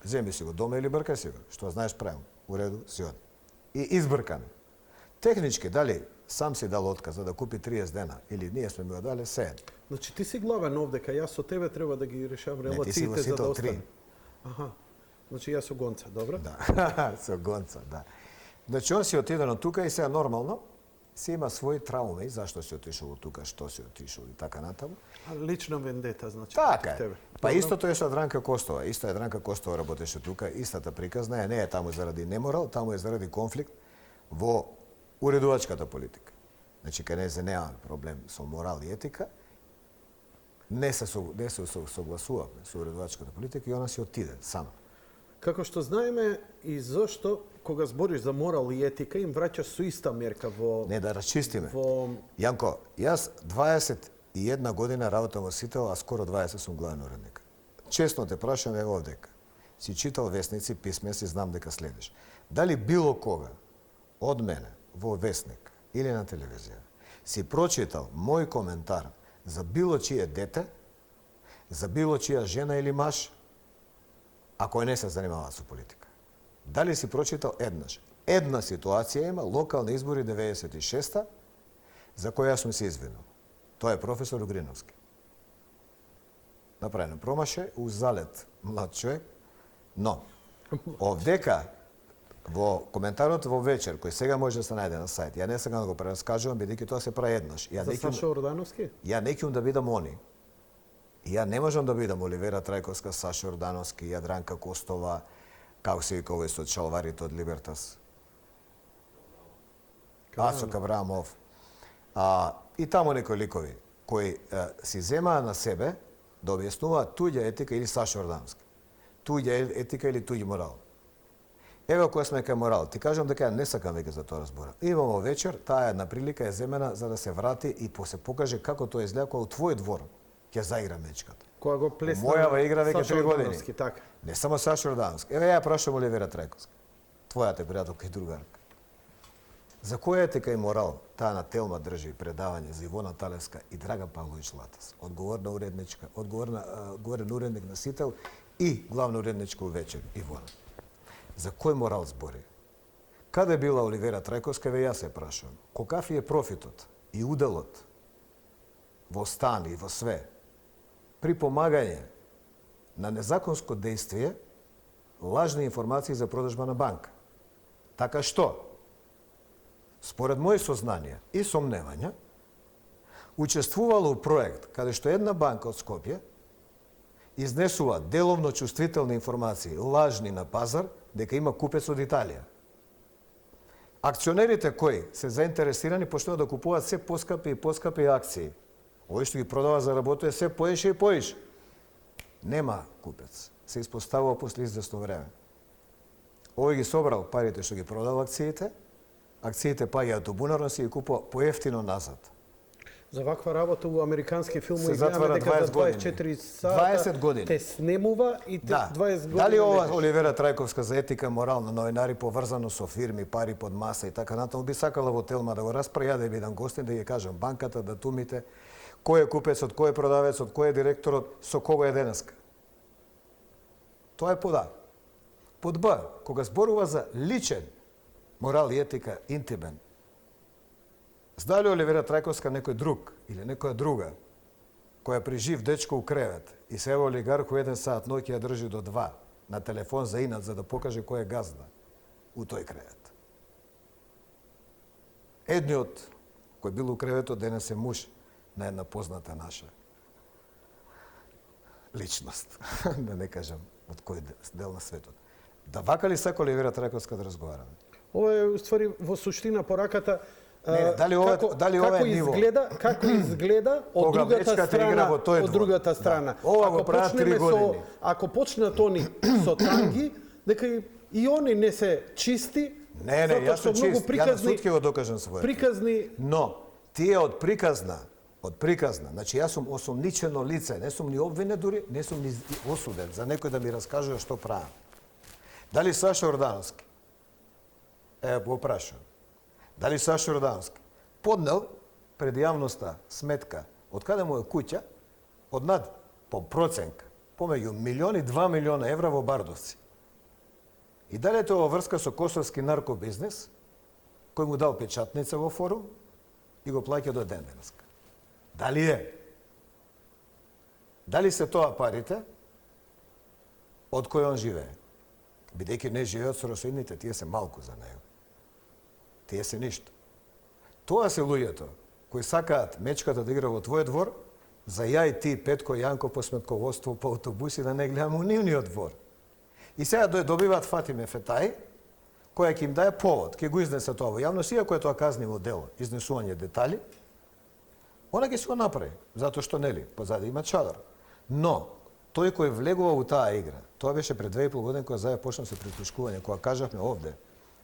Speaker 2: Земи си го дома или бркај си го. Што знаеш правим. У реду, си оди. И избркан. Технички, дали сам си дал отказ за да купи 30 дена или ние сме ми го дали, се.
Speaker 1: Значи ти си главен овдека, јас со тебе треба да ги решавам
Speaker 2: Не, ти си во
Speaker 1: релациите за да
Speaker 2: Сител
Speaker 1: остане.
Speaker 2: 3.
Speaker 1: Аха. Значи јас со Гонца, добро?
Speaker 2: Да, со Гонца, да. Значи, он си отиден од тука и сега нормално си има своји трауми, зашто си отишол од тука, што си отишол и така натаму.
Speaker 1: А лична вендета, значи,
Speaker 2: Така
Speaker 1: против
Speaker 2: е.
Speaker 1: тебе.
Speaker 2: Па
Speaker 1: Добро.
Speaker 2: истото е со Дранка Костова. Исто е Дранка Костова работеше тука, истата приказна е, не е таму заради неморал, таму е заради конфликт во уредувачката политика. Значи, каде не се нема проблем со морал и етика. не се согласувавме со уредувачката политика и она си отиде сама.
Speaker 1: Како што знаеме и зошто кога збориш за морал и етика им враќаш со иста мерка во
Speaker 2: Не да расчистиме.
Speaker 1: во
Speaker 2: Јанко, јас 21 година работам во Сител, а скоро 20 сум главен уредник. Честно те прашам ево овдека. Си читал весници, писме, си знам дека следиш. Дали било кога од мене во весник или на телевизија си прочитал мој коментар за било чие дете, за било чија жена или маж, а кој не се занимава со политика? Дали си прочитал еднаш? Една ситуација има, локални избори 96-та, за која јас сум се извинил. Тоа е професор Угриновски. Направено промаше, узалет млад човек, но овдека во коментарот во вечер, кој сега може да се најде на сајт, ја не сега да го прераскажувам, бидејќи тоа се прави еднаш.
Speaker 1: за Саша Ордановски?
Speaker 2: Ја не ќум да бидам они. Ја не можам да бидам Оливера Трајковска, Саша Ордановски, Јадранка Костова, како се вика овој со чалварите од Либертас. Ацо Кабрамов. И таму некои ликови кои си земаа на себе да објаснуваат туѓа етика или Саша Ордановски. Туѓа етика или туѓ морал. Ево која сме кај морал. Ти кажам дека ја не сакам веќе за тоа разбора. Имамо вечер, таа една прилика е земена за да се врати и се покаже како тоа изгледа кога у твој двор ќе заигра мечката.
Speaker 1: Кога го плесна
Speaker 2: Мојава игра веќе
Speaker 1: Саша
Speaker 2: 3 години.
Speaker 1: Ордановски, така.
Speaker 2: Не само Саша Ордановски. Еве ја прашам Оливера Трајковска. Твојата пријателка и другарка. За која етика и морал таа на Телма држи предавање за Ивона Талевска и Драган Павлович Латас, одговорна уредничка, одговорен уредник на Сител и главна уредничка у вечер Ивона. За кој морал збори? Каде била Оливера Трајковска, ве јас се прашувам. Колкав е профитот и уделот во стан и во све при помагање на незаконско действие лажни информации за продажба на банка? Така што, според мои сознанија и сомневања, учествувало у проект каде што една банка од Скопје изнесува деловно чувствителни информации, лажни на пазар, дека има купец од Италија. Акционерите кои се заинтересирани почнуваат да купуваат се поскапи и поскапи акции. Овој што ги продава заработува се поише и поише. Нема купец. Се испоставува после известно време. Овој ги собрал парите што ги продал акциите паѓаат у бунарно си ги купува поевтино назад.
Speaker 1: За ваква работа у американски филмови
Speaker 2: Се затвара
Speaker 1: дека за
Speaker 2: 20
Speaker 1: 24 сата
Speaker 2: 20 години.
Speaker 1: те снемува и те 20 години.
Speaker 2: Дали ова
Speaker 1: не
Speaker 2: Оливера Трајковска за етика, морал на новинари поврзано со фирми, пари под маса и така натаму би сакала во Телма да го расправи, да бидам гостин, да ги кажам банката, датумите, кој е купецот, кој е продавецот, кој е директорот, со кого е денеска. Тоа е под А. Под Б, кога зборува за личен морал и етика, интимен, знали Оливера Трајковска некој друг или некоја друга која при жив дечко у кревет и се ева олигарх у 1 сат ноќе ја држи до 2 на телефон за инат за да покаже кој е газда у тој кревет. Едниот кој бил у креветот денес е муж на една позната наша личност, да не кажам од кој дел на светот. Да вака ли сака Оливера Трајковска да разговараме?
Speaker 1: Ова е уствари во суштина пораката
Speaker 2: дали ова е ниво?
Speaker 1: Како изгледа од
Speaker 2: Кога
Speaker 1: другата
Speaker 2: мечката игра
Speaker 1: страна,
Speaker 2: во тој
Speaker 1: од
Speaker 2: двор.
Speaker 1: другата страна.
Speaker 2: Да. Ова го прават 3 години.
Speaker 1: Ако почнат они со танги, дека и они не се чисти.
Speaker 2: Не, јас сум чист, ја на суд ќе го докажам својот.
Speaker 1: Приказни.
Speaker 2: Но, тие од приказна, значи јас сум осомничено лице, не сум ни обвинет дури, не сум ни осуден за некој да ми раскажува што правам. Дали Саша Ордановски, го прашувам, дали Саша Ордановски поднел пред јавноста сметка од каде му е куќа, од над, по проценка, помеѓу 1 милион и 2 милиона евра во Бардовци. И дали е тоа врска со косовски наркобизнес, кој му дал печатница во форум и го плаќа до ден денеска. Дали е? Дали се тоа парите од кој он живее? Бидејќи не живеат со расоидните, тие се малку за него. Тие се ништо. Тоа се луѓето кои сакаат мечката да игра во твој двор, за ја и ти, Петко Јанко по сметководство, по автобуси, да не гледаме у нивниот двор. И сега добиваат Фатиме Фетај, која ќе им даде повод, ќе го изнесе тоа во јавност, иако е тоа казниво дело, изнесување детали, Она ќе се го направи, затоа што нели, позади има чадар. Но тој кој влегува во таа игра, тоа беше пред 2,5 години кога започна се прислушкување, кога кажавме овде,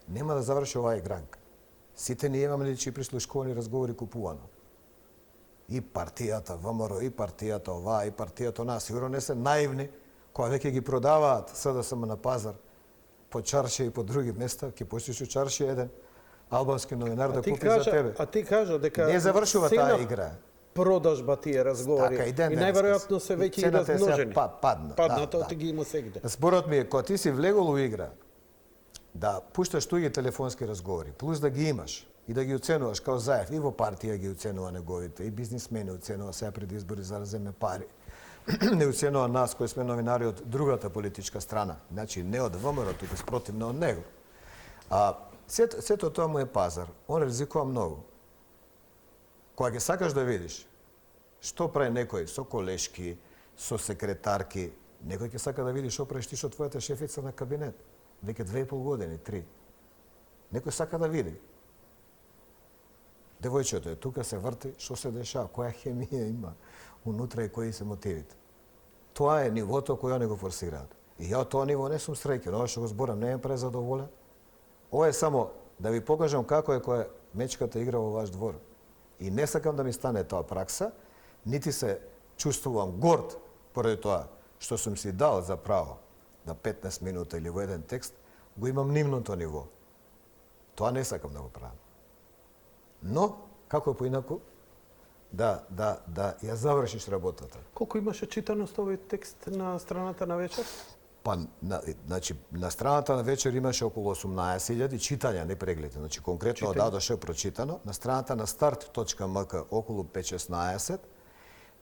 Speaker 2: нема да заврши оваа игранка. Сите ние имаме личи прислушкувани разговори купувано. И партијата ВМРО, и партијата оваа, и партијата онаа, сигурно не се наивни, кога веќе ги продаваат СДСМ на пазар, по чаршија и по други места, ќе почнеш у чаршија еден албански новинар да купи за тебе.
Speaker 1: А ти кажа дека
Speaker 2: не завршува таа игра.
Speaker 1: Продажба тие разговори.
Speaker 2: Така, и
Speaker 1: најверојатно се веќе и размножени.
Speaker 2: Падна.
Speaker 1: Падна, ти ги има сегде.
Speaker 2: Зборот ми е, кога ти си влегол у игра, да пушташ туѓи телефонски разговори, плюс да ги имаш и да ги оценуваш као Заев, и во партија ги оценува неговите, и бизнисмени оценува сега пред избори за да земе пари. Не оценува нас кои сме новинари од другата политичка страна, значи не од ВМРО, туку спротивно од него. Сето тоа му е пазар, он ризикува многу. Кога ќе сакаш да видиш што прави некој со колешки, со секретарки, некој ќе сака да види што правиш ти со твојата шефица на кабинет. Веќе 2,5 години, 3. Некој сака да види. Девојчето е тука, се врти, што се дешава, која хемија има унутра и кои се мотивите. Тоа е нивото кој они го форсираат. И ја од тоа ниво не сум среќен, ова што го зборам не е презадоволен. Ова е само да ви покажам како е која мечката игра во ваш двор. И не сакам да ми стане тоа пракса, нити се чувствувам горд поради тоа што сум си дал за право на 15 минута или во еден текст, го имам нивното ниво. Тоа не сакам да го правам. Но, како е поинаку, да ја завршиш работата.
Speaker 1: Колку имаше читаност овој текст на страната на вечер?
Speaker 2: Па, на страната на вечер имаше околу 18.000 читања, не прегледи. Значи, конкретно од А до Ш прочитано. На страната на start.mk околу 5-16,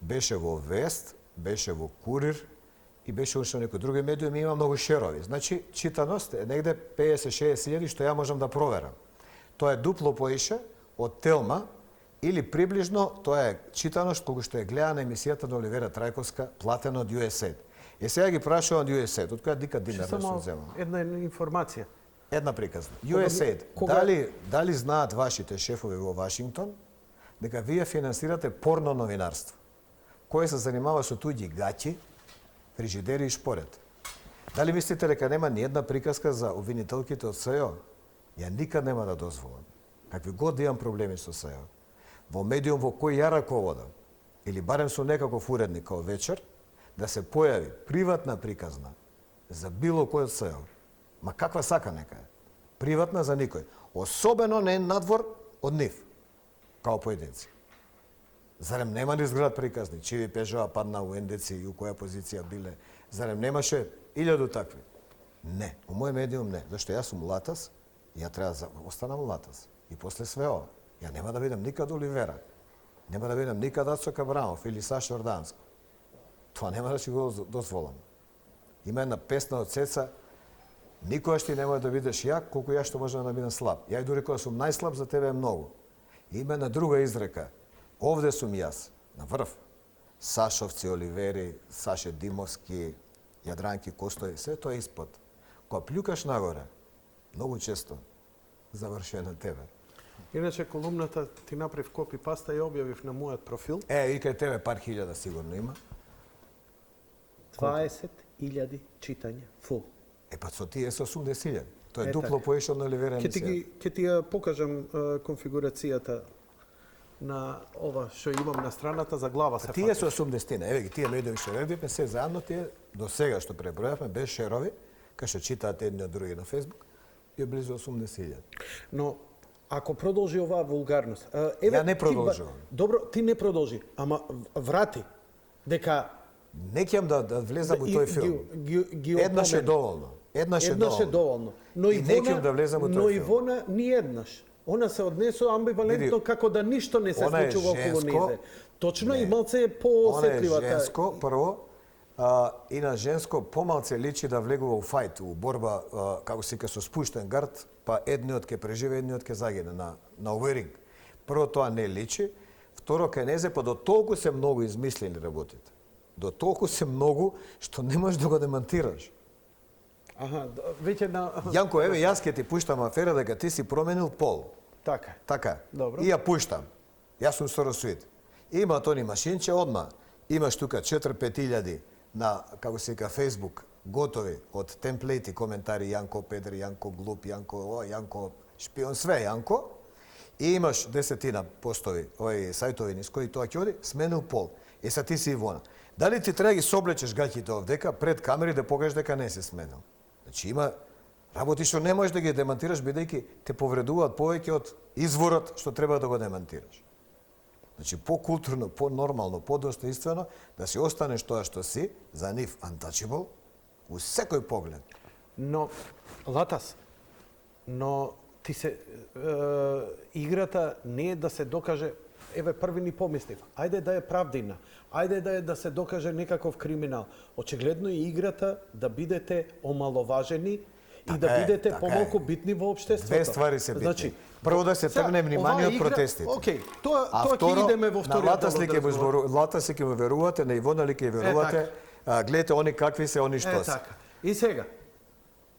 Speaker 2: беше во Вест, беше во Курир и беше уште некои други медиуми, има многу шерови. Значи, читаност е негде 50-60.000, што ја можам да проверам. Тоа е дупло поише од Телма, или приближно тоа е читаност колку што е гледа на емисијата на Оливера Трајковска, платена од USAID. И сега ги прашувам од USAID, од која дика динар не се земам?
Speaker 1: Една информација.
Speaker 2: Една приказна. USAID, дали знаат вашите шефови во Вашингтон дека вие финансирате порно новинарство, кое се занимава со туѓи гаќи, фрижидери и шпорет? Дали мислите дека нема ни една приказка за обвинителките од СЈО? Ја никад нема да дозволам. Какви год да имам проблеми со СЈО. Во медиум во кој ја раководам, или барем со некаков уредник као вечер, да се појави приватна приказна за било кој од СЈО. Ма каква сака нека е? Приватна за никој. Особено не надвор од нив, као поединци. Зарем нема ли изград приказни? Чиви Пежова падна у ендеци и у која позиција биле? Зарем немаше 1000 такви? Не, у мој медиум не. Зашто јас сум латас, ја треба да останам латас. И после све ова. Ја нема да видам никад Оливера. Нема да видам никад Ацо Кабрамов или Саша Орданско. Тоа нема да си го дозволам. Има една песна од Цеца, никогаш ти нема да видиш ја колку ја што може да бидам слаб. Ја и дури кога сум најслаб за тебе е многу. И има една друга изрека. Овде сум јас, на врв. Сашовци, Оливери, Саше Димовски, Јадранки Костој, се тоа е испод. Кога плюкаш нагоре, многу често завршува на тебе.
Speaker 1: Иначе колумната ти направив копи паста и објавив на мојот профил.
Speaker 2: И кај тебе пар хилјада сигурно има.
Speaker 1: 20.000 читања, фул.
Speaker 2: Па со тие се 80.000. Тоа е дупло поише од Оливера емисија.
Speaker 1: Ќе ти ја покажам конфигурацијата на ова што имам на страната за глава се
Speaker 2: тие се 80-тина. Еве ги тие медиуми што редивме се заедно тие до сега што пребројавме без шерови, кај што читаат едни од други на Facebook, е близу 80.000.
Speaker 1: Но ако продолжи оваа вулгарност,
Speaker 2: ја не продолжувам.
Speaker 1: Добро, ти не продолжи, ама врати дека
Speaker 2: не ќе да влезам во тој филм. Еднаш е доволно. Еднаш е доволно.
Speaker 1: Но и
Speaker 2: да влезам во тој филм.
Speaker 1: Но и вона ни еднаш. Она се однесува амбивалентно како да ништо не се случува околу незе. Точно и малце е поосетлива.
Speaker 2: Она е женско, прво, и на женско помалце личи да влегува у фајт, у борба, како се со спуштен гард, па едниот ќе преживе, едниот ќе загине на овој ринг. Прво тоа не личи, второ кај незе па до толку се многу измислени работите. До толку се многу што не можеш да го демантираш.
Speaker 1: Веќе на
Speaker 2: Јанко, еве јас ќе ти пуштам афера дека ти си променил пол.
Speaker 1: Така.
Speaker 2: Така.
Speaker 1: Добро.
Speaker 2: И ја пуштам. Јас сум соросуит. Има тони машинче одма. Имаш тука 4-5 илјади на, како се вика, Facebook, готови од темплети, коментари, Јанко Педер, Јанко Глуп, Јанко о, Јанко Шпион, све Јанко. И имаш 10 постови, сајтови низ кои тоа ќе оди, сменил пол. Е, са ти си Ивона. Дали ти треба ги соблечеш гаќите овдека пред камери да покажеш дека не се сменил? Значи има работи што не можеш да ги демантираш бидејќи те повредуваат повеќе од изворот што треба да го демантираш. Значи по-културно, по-нормално, по-достоинствено да си останеш тоа што си, за нив untouchable, у секој поглед.
Speaker 1: Но, Латас, но ти се играта не е да се докаже, еве први ни помислив, ајде да е правдина, ајде да се докаже некаков криминал. Очигледно е играта да бидете омаловажени и да бидете помалку битни во општеството.
Speaker 2: Две ствари се битни. Значи, прво да се тргне внимание од протестите.
Speaker 1: Океј, тоа ќе идеме во вториот дел.
Speaker 2: Латас ли ќе му верувате, на Ивона ли ќе верувате, гледате они какви се, они што се.
Speaker 1: Така. И сега,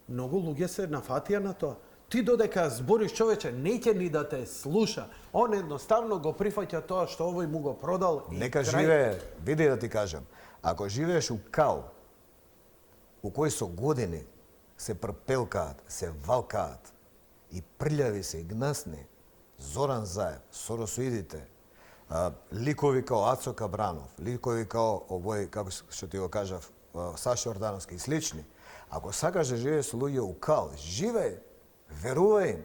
Speaker 1: многу луѓе се нафатија на тоа. Ти додека збориш човече, не ќе ни да те слуша. Он едноставно го прифаќа тоа што овој му го продал.
Speaker 2: Нека живее, види да ти кажам. Ако живееш у кал, у кој со години се прпелкаат, се валкаат и прљави се и гнасни, Зоран Заев, соросоидите, ликови као Ацо Кабранов, ликови као овој, како што ти го кажав, Саша Ордановски и слични. Ако сакаш да живееш со луѓе у кал, живеј, верувај им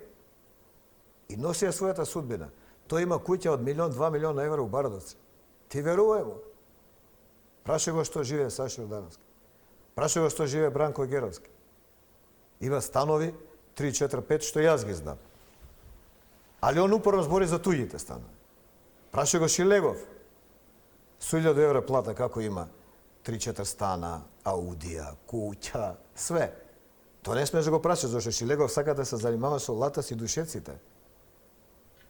Speaker 2: и носи ја својата судбина. Тој има куќа од 1-2 милиона евра у Бардовци. Ти верувај му. Прашај го што живее Саша Ордановски. Прашај го што живее Бранко Геровски. Има станови 3, 4, 5 што јас ги знам. Али он упорно збори за туѓите станови. Прашај го Шилегов. 100.000 евра плата како има 3-4 стана, аудија, куќа, све. Тоа не смеш да го прашаш, зашто Шилегов сака да се занимава со Латас и душеците.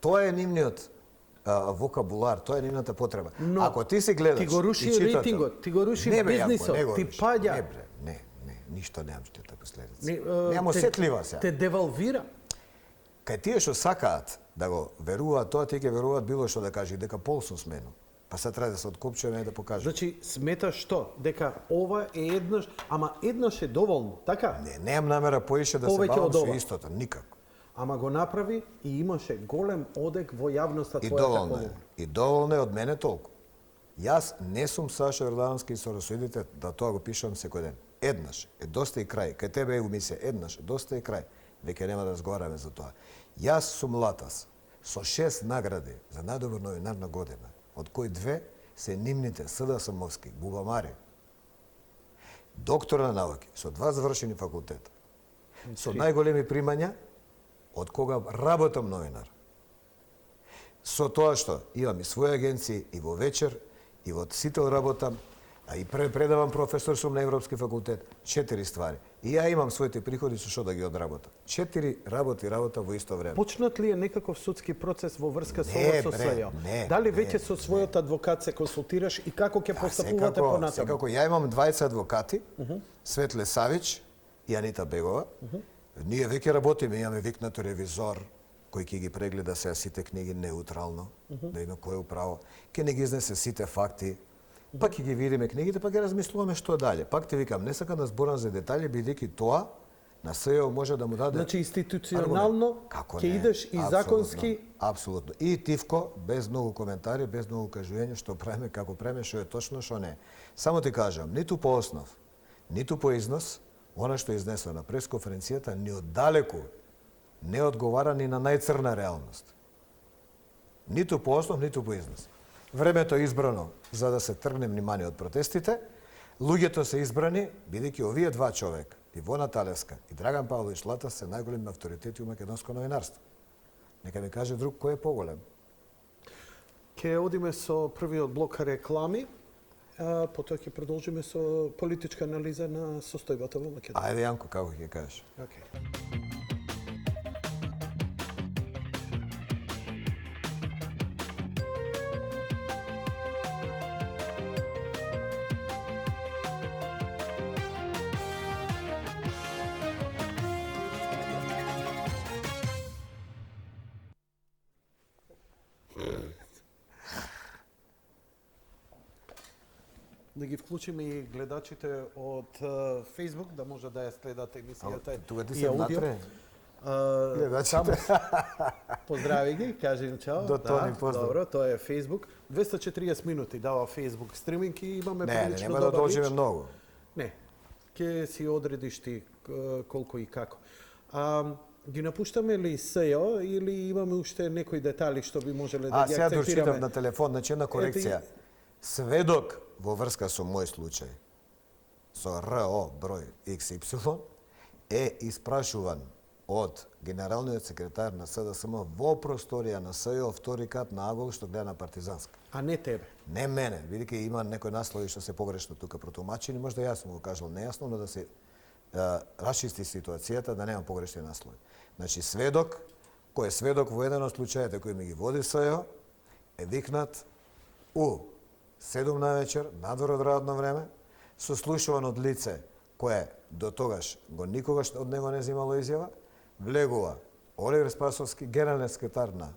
Speaker 2: Тоа е нивниот вокабулар, тоа е нивната потреба.
Speaker 1: Но,
Speaker 2: ако ти си гледаш,
Speaker 1: ти го руши рейтингот, ти го руши бизнисот, ти паѓа.
Speaker 2: Не, ништо немам штета последици. Нема осетлива се.
Speaker 1: Те девалвира.
Speaker 2: Кај тие што сакаат да го веруваат тоа, тие ќе веруваат било што да кажи дека пол сум сменил. Па се треба да се откопчува и да покаже.
Speaker 1: Значи, сметаш што? Дека ова е еднаш, ама еднаш е доволно, така?
Speaker 2: Немам намера поише да се бавам со истото, никако.
Speaker 1: Ама го направи и имаше голем одек во јавноста твојата колумна.
Speaker 2: И доволно е од мене толку. Јас не сум Саша Ордановски и соросоидите да тоа го пишувам секој ден. Еднаш е доста и крај. Кај тебе е умисија, еднаш е доста и крај. Веќе нема да разговараме за тоа. Јас сум Латас со 6 награди за најдобар новинар на година, од кои 2 се нивните С.Д. Самовски, Бубамари, доктор на науки, со 2 завршени факултета, со најголеми примања, од кога работам новинар. Со тоа што имам и своја агенција и во вечер, и во Сител работам, а и предавам професор сум на Европски факултет. 4 ствари. И ја имам своите приходи со што да ги одработам. 4 работа во исто време.
Speaker 1: Почнат ли е некаков судски процес во врска со ССЈ? Дали веќе со својот адвокат се консултираш и како ќе постапувате понатаму?
Speaker 2: Секако, ја имам 20 адвокати, Светле Савич и Анита Бегова. Ние веќе работиме, имаме викнато ревизор кој ќе ги прегледа сега сите книги неутрално, да има кој управо, ќе не ги изнесе сите факти, пак ќе ги видиме книгите, пак ќе размислуваме што дале. Пак ти викам, не сакам да зборам за детали, бидејќи тоа на СЈО може да му даде...
Speaker 1: Значи, институционално ќе идеш и законски...
Speaker 2: Апсолутно. И Тивко, без многу коментари, без многу кажување, што правиме, како правиме, што е точно, што не. Само ти кажам, ниту по основ, ниту по износ, она што е изнесено на пресконференцијата, ни оддалеку не одговара ни на најцрна реалност. Ниту по основ, ниту по износ. Времето е избрано за да се тргне внимание од протестите. Луѓето се избрани, бидејќи овие 2 човека, Ивона Талевска и Драган Павлович Латас, се најголеми авторитети у македонско новинарство. Нека ми каже друг кој е поголем.
Speaker 1: Ќе одиме со првиот блок реклами, потоа ќе продолжиме со политичка анализа на состојбата во Македонија.
Speaker 2: Ајде, Јанко, како ќе кажеш?
Speaker 1: Okay. да ги вклучиме и гледачите од Facebook, да може да ја следат емисијата
Speaker 2: Тука ти
Speaker 1: и
Speaker 2: се
Speaker 1: аудио.
Speaker 2: натре.
Speaker 1: Само поздрави ги, кажи им чао.
Speaker 2: До Тони, поздрав.
Speaker 1: Добро, тоа е Facebook. 240 минути дава Facebook стриминг и имаме
Speaker 2: Не,
Speaker 1: прилично
Speaker 2: нема да
Speaker 1: добар
Speaker 2: должиме
Speaker 1: рич.
Speaker 2: многу.
Speaker 1: Не, ќе си одредиш ти колку и како. Ги напуштаме ли СЈО или имаме уште некои детали што би можеле да ги
Speaker 2: Сега дочитав
Speaker 1: акцентираме?
Speaker 2: на телефон, значи една корекција. Сведок во врска со мој случај, со РО број XY, е испрашуван од генералниот секретар на СДСМ во просторија на СЈО втори кат на АГОЛ што гледа на Партизанска.
Speaker 1: А не тебе.
Speaker 2: Не мене, бидејќи има некои наслови што се погрешно тука протумачени, можда јас сум го кажал нејасно, но да се расчисти ситуацијата, да нема погрешни наслови. Значи, сведок, кој е сведок во еден од случаите кои ми ги води СЈО, е викнат у 7 на вечер, надвор од радно време, сослушуван од лице кое до тогаш го никогаш од него не земало изјава, влегува Оливер Спасовски, генерален секретар на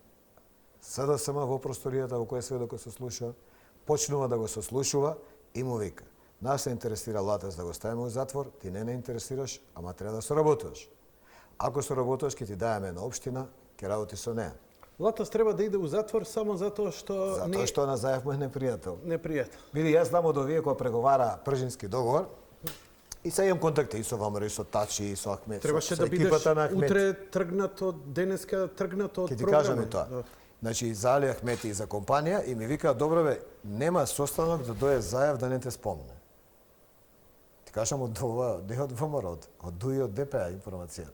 Speaker 2: СДСМ во просторијата во која сведокот се слушува, почнува да го сослушува и му вика: нас се интересира Латес да го ставиме у затвор, ти не интересираш, ама треба да соработуваш. Ако соработуваш, ќе ти даеме на општина, ќе работи со неа.
Speaker 1: Латас треба да иде у затвор само затоа што
Speaker 2: Затоа што на Заев му е непријател.
Speaker 1: непријател.
Speaker 2: Види, јас знам од овие кои преговара Пржински договор, и сега имам контакти и со ВМРО, и со Тачи, и со Ахмет,
Speaker 1: Требаше
Speaker 2: со
Speaker 1: да бидеш
Speaker 2: екипата на Ахмет.
Speaker 1: утре тргнат од денеска тргнат од
Speaker 2: Ќе ти
Speaker 1: програма.
Speaker 2: кажам и тоа.
Speaker 1: Да.
Speaker 2: Значи, за Али Ахмети и за компанија, и ми вика: добро бе, нема состанок да дое Заев да не те спомне. Ти кажам од ова, не од ВМРО, од ДУИ, од ДПА информација.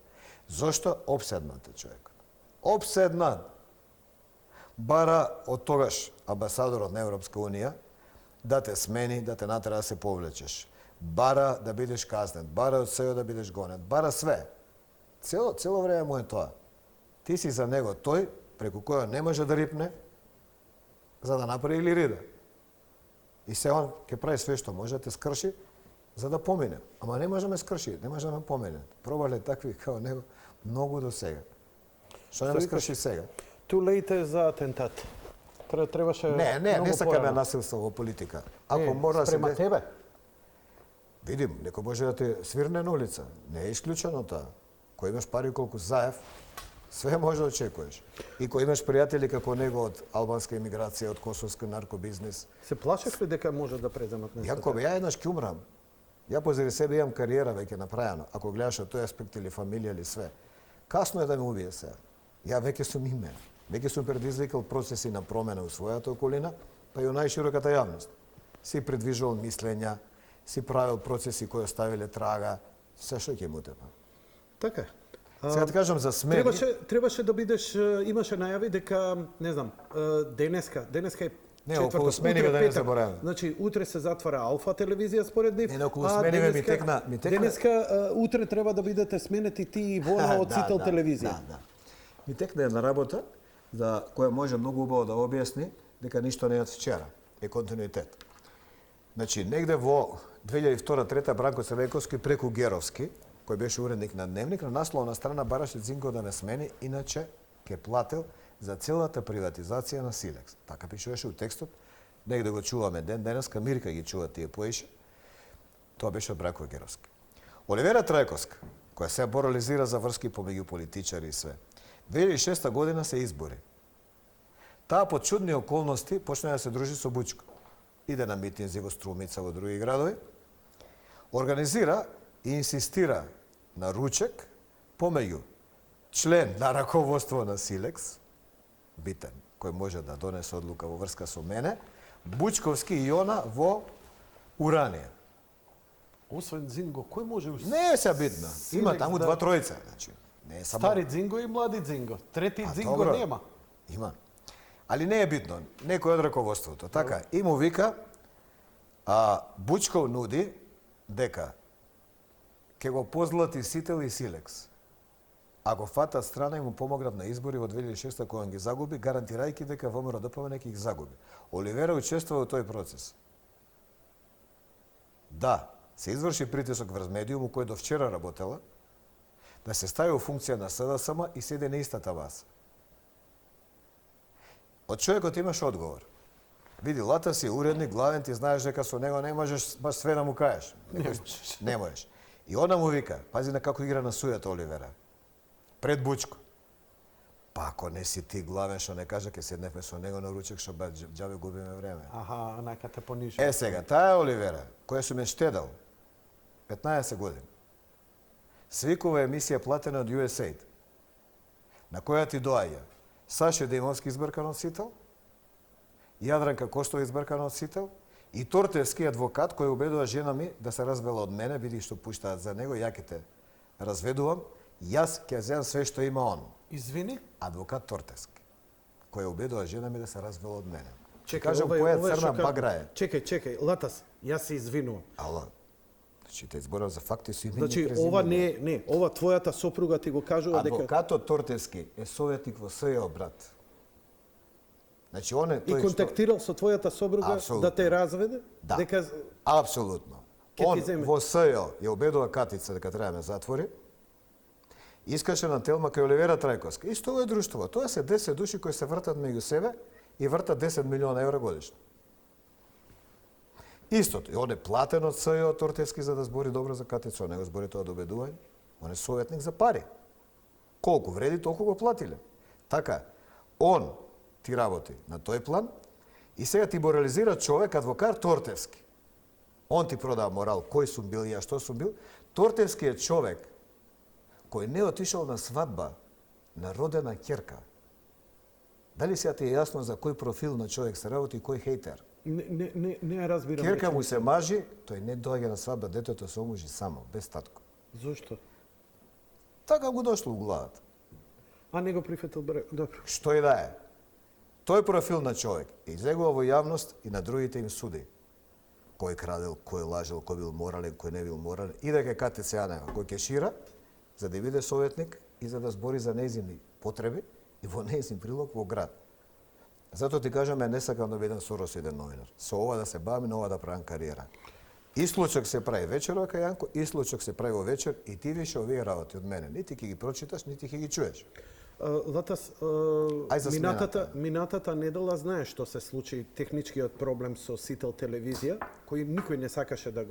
Speaker 2: Зошто? Обседнат е човекот. Обседнат. Бара од тогаш амбасадорот на Европска Унија да те смени, да те натера да се повлечеш. Бара да бидеш казнет, бара од СЈО да бидеш гонет, бара све. Цело време му е тоа. Ти си за него тој преку кој не може да рипне за да направи или рида. И се он ќе прави све што може да те скрши за да помине. Ама не може да ме скрши, не може да ме помине. Пробале такви као него многу до сега. Што не ме скрши сега?
Speaker 1: Too late за атентат. Требаше
Speaker 2: Не сакаме
Speaker 1: порано.
Speaker 2: насилство во политика. Ако мора да се
Speaker 1: спрема тебе.
Speaker 2: видим, некој може да те свирне на улица. Не е исклучено тоа. Кој имаш пари колку Заев, све може да очекуваш. И кој имаш пријатели како него од албанска емиграција, од косовски наркобизнес.
Speaker 1: Се плашеш ли дека може да преземат нешто?
Speaker 2: Јакобе, ја еднаш ќе умрам. Ја позади себе имам кариера веќе направена. Ако гледаш од тој аспект или фамилија или све. Касно е да ме убие сега. Ја веќе сум име. Веќе сум предизвикал процеси на промена у својата околина, па и у најшироката јавност. Си предвижувал мислења, си правил процеси кои оставиле трага, се што ќе му тепа.
Speaker 1: Така е.
Speaker 2: Сега ти кажам за смени.
Speaker 1: Требаше да бидеш, имаше најави дека, не знам, денеска е
Speaker 2: Не,
Speaker 1: четврток,
Speaker 2: околу смениве
Speaker 1: утре
Speaker 2: да не
Speaker 1: петак.
Speaker 2: забораваме.
Speaker 1: Значи, утре се затвара Алфа телевизија според нив.
Speaker 2: Не, околу смениве ми текна.
Speaker 1: Денеска, утре треба да бидете сменети ти и Вона од Цител телевизија.
Speaker 2: Да. Ми текна една работа за која може многу убаво да објасни дека ништо не е од вчера, е континуитет. Значи, негде во 2002-2003 Бранко Црвековски преку Геровски, кој беше уредник на Дневник, на насловна страна бараше Зинко да ме смени, иначе ке плател за целата приватизација на Силекс. Така пишуваше у текстот, негде го чуваме денеска, Мирка ги чува тие поише. Тоа беше од Бранко Геровски. Оливера Трајковска, која се морализира за врски помеѓу политичари и све. 2006 година се избори. Таа под чудни околности почна да се дружи со Бучко. Иде на митинзи во Струмица, во други градови. Организира и инсистира на ручек помеѓу член на раководство на Силекс, битен, кој може да донесе одлука во врска со мене, Бучковски и Јона во Уранија.
Speaker 1: Освен Зинго, кој може...
Speaker 2: Не е се битна. Има таму
Speaker 1: да.
Speaker 2: два тројца, значи. Не е само...
Speaker 1: Стари Зинго и млади Зинго. Трети Зинго
Speaker 2: добро.
Speaker 1: нема.
Speaker 2: Има. Али не е битно. Некој од раководството. Така, и му вика, Бучков нуди дека ќе го позлати Сител и Силекс. Ако фатат страна и му помогнат на избори во 2006 кога ги загуби, гарантирајќи дека ВМРО-ДПМН ќе ги загуби. Оливера учествува во тој процес. Да, се изврши притисок врз медиум, у кој до вчера работела, да се стави во функција на СДСМ и седе на истата база. Од човекот имаш одговор. Види, Лата си уредник, главен, ти знаеш дека со него не можеш баш све да му кажеш. Не можеш. И она му вика, пази на како игра на сујата Оливера. Пред Бучко. Па ако не си ти главен, што не кажа, ке седнеме со него на ручек, што џабе губиме време.
Speaker 1: Аха, онака те понижа.
Speaker 2: Сега, таа Оливера, која сум ме штедал 15 години, свикува емисија платена од USAID, на која ти доаѓа Саше Дејмовски избркан од Сител, Јадранка Костова избркана од Сител и Тортевски адвокат кој убедува жена ми да се развела од мене, биди што пуштаат за него, ја ќе те разведувам, јас ќе земам све што има он.
Speaker 1: Извини?
Speaker 2: Адвокат Тортевски, кој убедува жена ми да се развела од мене.
Speaker 1: Чекај,
Speaker 2: Кажам, која црна багра е.
Speaker 1: Чекај, Латас, јас се извинувам.
Speaker 2: Ало, значи те зборам за факти со имени
Speaker 1: Значи, ова не, ова твојата сопруга ти го кажува дека...
Speaker 2: Адвокатот Тортевски е советник во СЈО, брат. Значи, он е
Speaker 1: И
Speaker 2: тој
Speaker 1: контактирал со твојата сопруга
Speaker 2: Апсолутно.
Speaker 1: да те разведе?
Speaker 2: Да.
Speaker 1: Дека...
Speaker 2: Апсолутно.
Speaker 1: Ке ти
Speaker 2: Он
Speaker 1: земе.
Speaker 2: во СЈО ја убедува Катица дека треба да ме затвори. Искаше на Телма кај Оливера Трајковска. Исто ово е друштво. Тоа се 10 души кои се вртат меѓу себе и вртат 10 милиона евра годишно. Истото. И он е платен од СЈО Тортевски за да збори добро за Катица. Он не го збори тоа до обедување. Он е советник за пари. Колку вреди, толку го платиле. Така, он ти работи на тој план и сега ти морализира човек, адвокат Тортевски. Он ти продава морал, кој сум бил и ја што сум бил. Тортевски е човек кој не отишол на свадба на родена ќерка. Дали сега ти е јасно за кој профил на човек се работи и кој хейтер?
Speaker 1: Не ја разбирам.
Speaker 2: Ќерка му се мажи, тој не доаѓа на свадба, детето се омужи само, без татко.
Speaker 1: Зошто?
Speaker 2: Така го дошло у главата.
Speaker 1: А не го прифатил добро.
Speaker 2: Што и да е. Тој профил на човек излегува во јавност и на другите им суди. Кој крадел, кој лажел, кој бил морален, кој не бил морален. И дека кате се јанева, кој кешира, за да биде советник и за да збори за нејзини потреби и во нејзин прилог во град. Затоа ти кажам, не сакам да бидам соросиден новинар. Со ова да се бавам и на ова да правам кариера. Ислучок се прави вечерва кај Јанко, ислучок се прави во вечер и ти више овие работи од мене. Нити ќе ги прочиташ, нити ќе ги чуеш.
Speaker 1: Латас,
Speaker 2: за смената.
Speaker 1: минатата недела знаеш што се случи техничкиот проблем со Сител телевизија, кој никој не сакаше да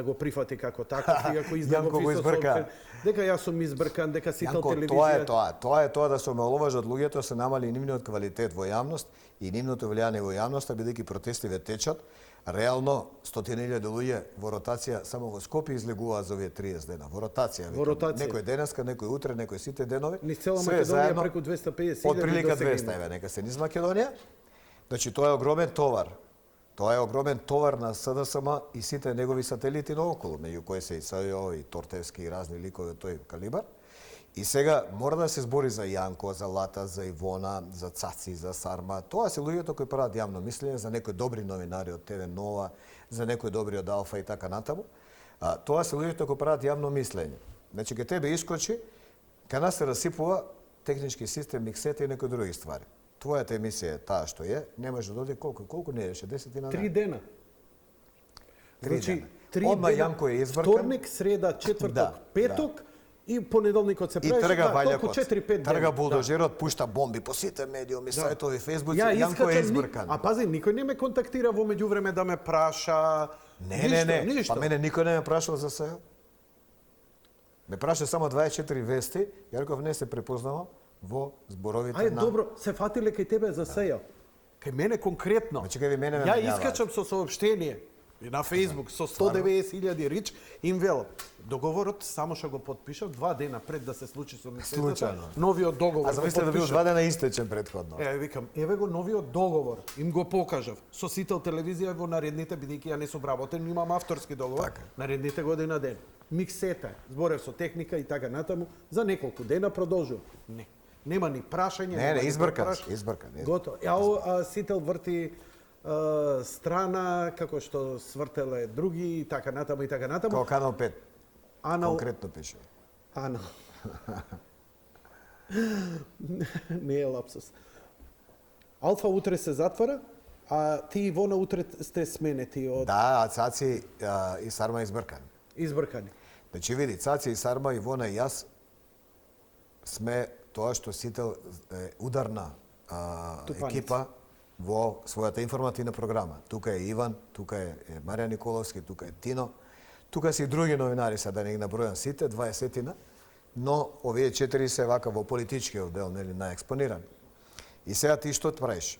Speaker 1: го прифати како таков, иако
Speaker 2: Јанко го избрка.
Speaker 1: Дека јас сум избркан, дека Сител
Speaker 2: Јанко,
Speaker 1: телевизија...
Speaker 2: тоа е тоа да се омаловажат луѓето, се намали нивниот квалитет во јавност и нивното влијание во јавноста, бидејќи протестиве течат. Реално, 100.000 луѓе во ротација само во Скопје излегуваат за овие 30 дена. Во ротација.
Speaker 1: Во ротација.
Speaker 2: Некој денеска, некој утре, некој сите денови.
Speaker 1: Низ цела
Speaker 2: све
Speaker 1: Македонија
Speaker 2: заедно,
Speaker 1: преку 250.000
Speaker 2: од прилика
Speaker 1: досега
Speaker 2: 200,
Speaker 1: има.
Speaker 2: еве, нека се низ Македонија. Значи, тоа е огромен товар. Тоа е огромен товар на СДСМ и сите негови сателити наоколу, меѓу кои се и СЈО, и Тортевски, и разни ликови од тој калибар. И сега мора да се збори за Јанко, за Лата, за Ивона, за Цаци, за Сарма. Тоа се луѓето кои прават јавно мислење, за некои добри новинари од ТВ Нова, за некои добри од Алфа и така натаму. Тоа се луѓето кои прават јавно мислење. Значи, ке тебе искочи, кај нас се расипува технички систем, миксета и некои други ствари. Твојата емисија е таа што е, не може да дојде колку не еше, 10 на
Speaker 1: 3 дена.
Speaker 2: Значи,
Speaker 1: 3
Speaker 2: одма
Speaker 1: дена.
Speaker 2: Јанко е избркан.
Speaker 1: Вторник, среда, четврток,
Speaker 2: Да,
Speaker 1: петок и понеделникот се
Speaker 2: И
Speaker 1: прави.
Speaker 2: трга валјакот,
Speaker 1: 4-5 дена.
Speaker 2: трга булдожерот, пушта бомби по сите медиуми, сајтови, фејсбуци,
Speaker 1: Ја
Speaker 2: Јанко е
Speaker 1: искачам,
Speaker 2: избркан.
Speaker 1: а пази, никој не ме контактира во меѓувреме да ме праша.
Speaker 2: Не,
Speaker 1: Ништо.
Speaker 2: па мене никој не ме прашал за СЈО. Ме праша само 24 вести, ја реков не се препознавам во зборовите
Speaker 1: Ајде,
Speaker 2: на...
Speaker 1: добро, се фатиле кај тебе за СЈО. Кај мене конкретно.
Speaker 2: Значи, кај ви мене ме
Speaker 1: Ја
Speaker 2: менјаваат.
Speaker 1: искачам со соопштение и на Facebook со 190.000 рич, им велам. Договорот само што го потпишав 2 дена пред да се случи со мисетата.
Speaker 2: Случајно.
Speaker 1: Новиот договор.
Speaker 2: А замислете да бил 2 дена истечен предходно.
Speaker 1: Викам, еве го новиот договор. Им го покажав. Со Сител телевизија во наредните, бидејќи ја не сум работен, имам авторски договор.
Speaker 2: Така.
Speaker 1: Наредните година ден. Миксета, зборев со техника и така натаму, за неколку дена продолжува. Не. Нема ни прашање.
Speaker 2: Не,
Speaker 1: нема ни
Speaker 2: избркан
Speaker 1: прашање.
Speaker 2: си, избркан.
Speaker 1: Готово. А Сител врти страна, како што свртеле други, и така натаму и така натаму.
Speaker 2: Као Канал 5.
Speaker 1: Ана,
Speaker 2: Конкретно пише.
Speaker 1: Ана. Не е лапсус. Алфа утре се затвара, а ти и Ивона утре сте сменети од
Speaker 2: Да, а Цаци и Сарма избркан.
Speaker 1: избркани.
Speaker 2: Значи, види, Цаци и Сарма, Ивона и јас сме тоа што Сител е ударна
Speaker 1: Тупаница.
Speaker 2: екипа во својата информативна програма. Тука е Иван, тука е Маријан Николовски, тука е Тино, тука се и други новинари, да не ги набројам сите, 20-тина, но овие 4 се вака во политичкиот дел, нели, наекспонирани. И сега ти што правиш?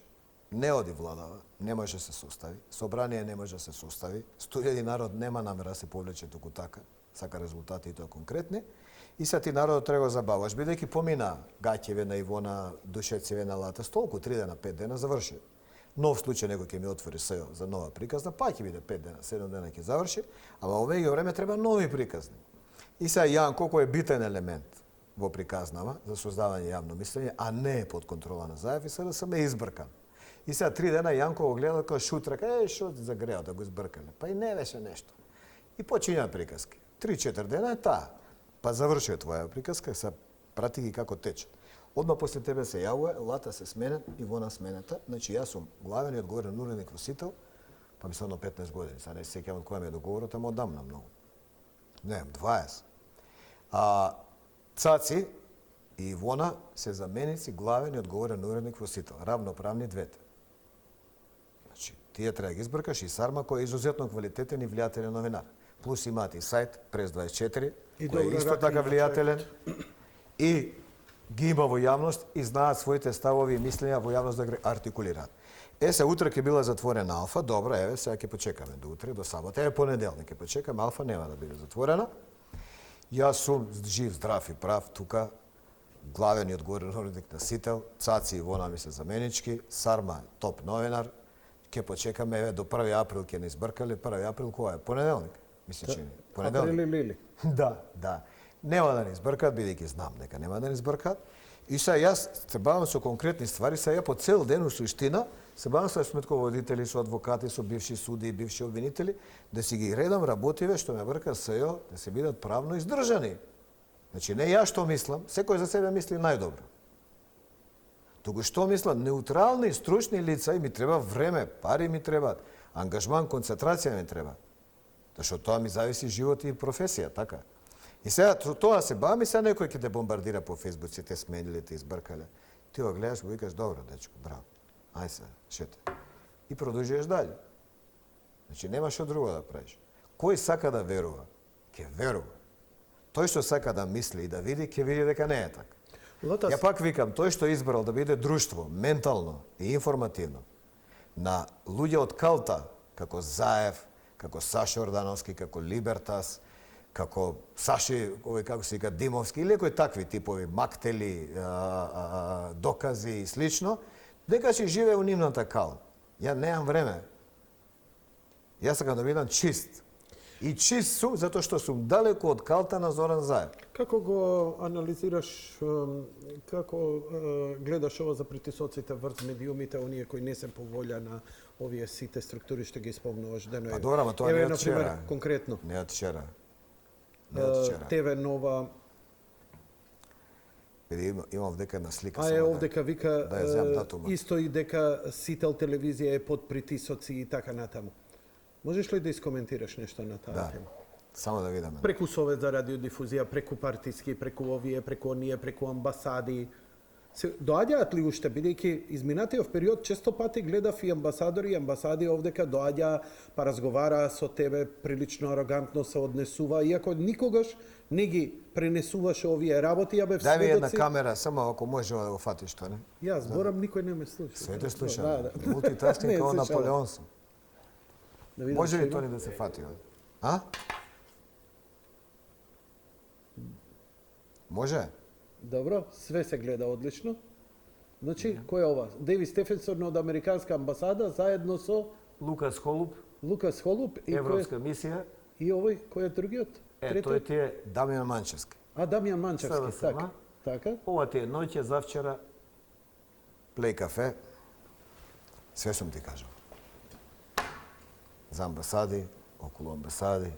Speaker 2: Не оди владава, не може да се состави, собрание не може да се состави, 100.000 народ нема намера да се повлече туку така, сака резултати и тоа конкретни, и сега ти народот треба да забаваш, бидејќи помина гаќеве на Ивона, Душецеве на Лата, столку 3 дена, 5 дена заврши. Нов случај некој ќе ми отвори СЕО за нова приказна, па ќе биде 5 дена, 7 дена ќе заврши, ама овеќе време треба нови приказни. И сега Јанко, кој е битен елемент во приказнава за создавање јавно мислење, а не е под контрола на Заев, и сега сам е избркан. И сега 3 дена Јанко го гледа како шут, река, што за грео да го избркале. Па и не беше нешто. И почињаат приказки. 3-4 дена е таа. Па завршува твоја приказка, се прати ги како тече. Одма после тебе се јавува, Лата се сменет, Ивона сменета. Значи јас сум главен и одговорен уредник во Сител, па мислам на 15 години. Сега не се сеќавам од која ми е договорот, ама одамна многу. Не, 20. Цаци и Ивона се заменици главен и одговорен уредник во Сител. Равноправни двете. Значи, тие треба да ги избркаш и Сарма, кој е изузетно квалитетен и влијателен новинар. Плюс имаат и сајт Прес 24, кој е исто така влијателен и ги има во јавност и знаат своите ставови и мислења во јавност да ги артикулираат. Се утре ќе била затворена Алфа, добро, еве, сега ќе почекаме до утре, до сабота, понеделник ќе почекаме, Алфа нема да биде затворена. Јас сум жив, здрав и прав тука, главен и одговорен уредник на Сител, Цаци и Ивона ми се заменички, Сарма топ новинар, ќе почекаме, еве, до 1 април ќе не избркале, 1 април која е? Понеделник? Мисля, че понеделник.
Speaker 1: Април или?
Speaker 2: Да. Нема да не избркат, бидејќи знам дека нема да не избркат. И сега јас се бавам со конкретни ствари, сега по цел ден у суштина се бавам со сметководители, со адвокати, со бивши суди и бивши обвинители, да си ги редам работиве што ме брка СЕО, да се бидат правно издржани. Значи не ја што мислам, секој за себе мисли најдобро. Туку што мислам, неутрални, стручни лица и ми треба време, пари ми требаат, ангажман, концентрација ми треба. Зашто тоа ми зависи живот и професија, така. И сега тоа се бавам и сега некој ќе те бомбардира по Фейсбук, си те смениле, те избркале. Ти го гледаш, го викаш, добро, дечко, браво. Ај се, шете. И продолжуваш дале. Значи нема што друго да правиш. Кој сака да верува, ќе верува. Тој што сака да мисли и да види, ќе види дека не е така. Ја пак викам, тој што избрал да биде друштво, ментално и информативно, на луѓе од калта, како Заев, како Сашо Ордановски, како Либертас, како Саши, како се вика, Димовски, или кои такви типови, мактели, докази и слично, дека си живее у нивната кал. Ја неам време. Јас сакам да бидам чист. И чист сум, затоа што сум далеко од калта на Зоран Заев.
Speaker 1: Како го анализираш, како гледаш ова за притисоците врз медиумите, оние кои не се по волја на овие сите структури што ги спомнуваш денови?
Speaker 2: Па добро, ама тоа не од вчера.
Speaker 1: Конкретно.
Speaker 2: Не од вчера.
Speaker 1: ТВ Нова.
Speaker 2: Имам вдека една слика.
Speaker 1: А е овдека вика,
Speaker 2: да ја земам датумот.
Speaker 1: исто и дека Сител телевизија е под притисоци и така натаму. Можеш ли да искоментираш нешто на таа тема?
Speaker 2: Само да видиме.
Speaker 1: Преку Совет за радиодифузија, преку партиски, преку овие, преку оние, преку амбасади. Се доаѓаат ли уште, бидејќи изминатиот период често пати гледав и амбасадори и амбасади овдека доаѓа, па разговара со тебе, прилично арогантно се однесува, иако никогаш не ги пренесуваше овие работи, ја бев
Speaker 2: Дај ми една
Speaker 1: сведоци.
Speaker 2: камера, само ако може да го фатиш тоа, не?
Speaker 1: Јас зборам, никој не ме слуша.
Speaker 2: Све те слуша.
Speaker 1: Да.
Speaker 2: Мултитаскинг
Speaker 1: Не,
Speaker 2: како
Speaker 1: слушам.
Speaker 2: Наполеон сум.
Speaker 1: Да видам
Speaker 2: Може
Speaker 1: што
Speaker 2: ли
Speaker 1: има.
Speaker 2: тони да се фати? А? Може?
Speaker 1: Добро, све се гледа одлично. Значи, кој е ова? Дејвид Стефенсон од Американска амбасада заедно со
Speaker 2: Лукас Холуп,
Speaker 1: Лукас Холуп и
Speaker 2: Европска мисија.
Speaker 1: и овој кој е другиот?
Speaker 2: Тој ти е Дамјан Манчевски.
Speaker 1: А Дамјан Манчевски,
Speaker 2: СВСМ.
Speaker 1: така. Така.
Speaker 2: Ова ти е ноќе, завчера, плей кафе. Све сум ти кажал. За амбасади, околу амбасади,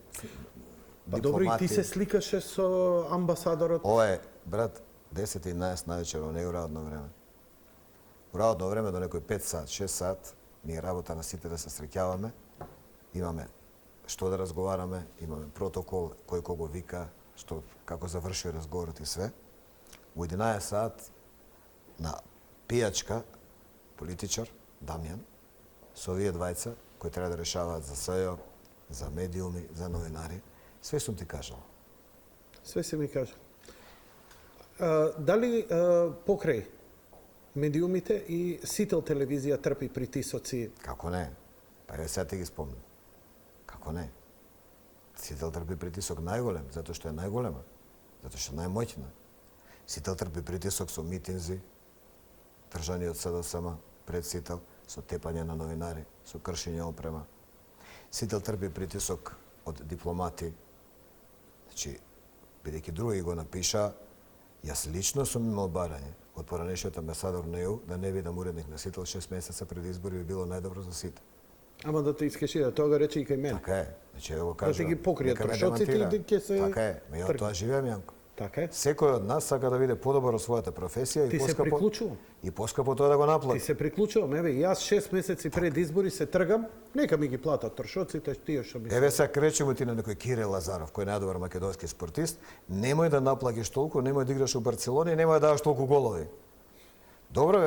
Speaker 1: Па добро, и ти се сликаше со амбасадорот.
Speaker 2: Ова е, брат, 10-11 највечер во неурадно време. У работно време до некој 5 сат, 6 сат, ние работа на сите да се среќаваме, имаме што да разговараме, имаме протокол, кој кого вика, што, како завршува разговорот и све. У 11 сат на пијачка, политичар, Дамјан, со овие двајца кои треба да решаваат за СЈО, за медиуми, за новинари, све сум ти кажал.
Speaker 1: Све се ми кажа. Дали покрај медиумите и Сител телевизија трпи притисоци?
Speaker 2: Како не? Па ја сега ти ги спомнам. Како не? Сител трпи притисок најголем, затоа што е најголема, затоа што е најмоќна. Сител трпи притисок со митинзи, држани од СДСМ пред Сител, со тепање на новинари, со кршење опрема. Сител трпи притисок од дипломати. Значи, бидејќи други го напиша, јас лично сум имал барање од поранешниот амбасадор на ЕУ да не бидам уредник на Сител 6 месеца пред избори би било најдобро за сите.
Speaker 1: Ама да те искешира, тоа го рече и кај мене.
Speaker 2: Така е. Значи, да го кажам.
Speaker 1: Да ти ги покријат
Speaker 2: нека ме
Speaker 1: трошоците и
Speaker 2: демантира.
Speaker 1: да ќе се...
Speaker 2: Така е. Ме ја од тоа живеам, Јанко.
Speaker 1: Така е.
Speaker 2: Секој од нас сака да биде подобар во својата професија
Speaker 1: Ти
Speaker 2: и
Speaker 1: се
Speaker 2: поскапо
Speaker 1: приклучувам.
Speaker 2: и поскапо тоа да го
Speaker 1: Ти
Speaker 2: наплати.
Speaker 1: се приклучувам, еве, јас 6 месеци пред избори се тргам, нека ми ги платат трошоците, тие што ми се...
Speaker 2: Еве сега кречемо ти на некој Кире Лазаров, кој е најдобар македонски спортист, немој да наплакиш толку, немој да играш у Барселона и немој да даваш толку голови. Добро,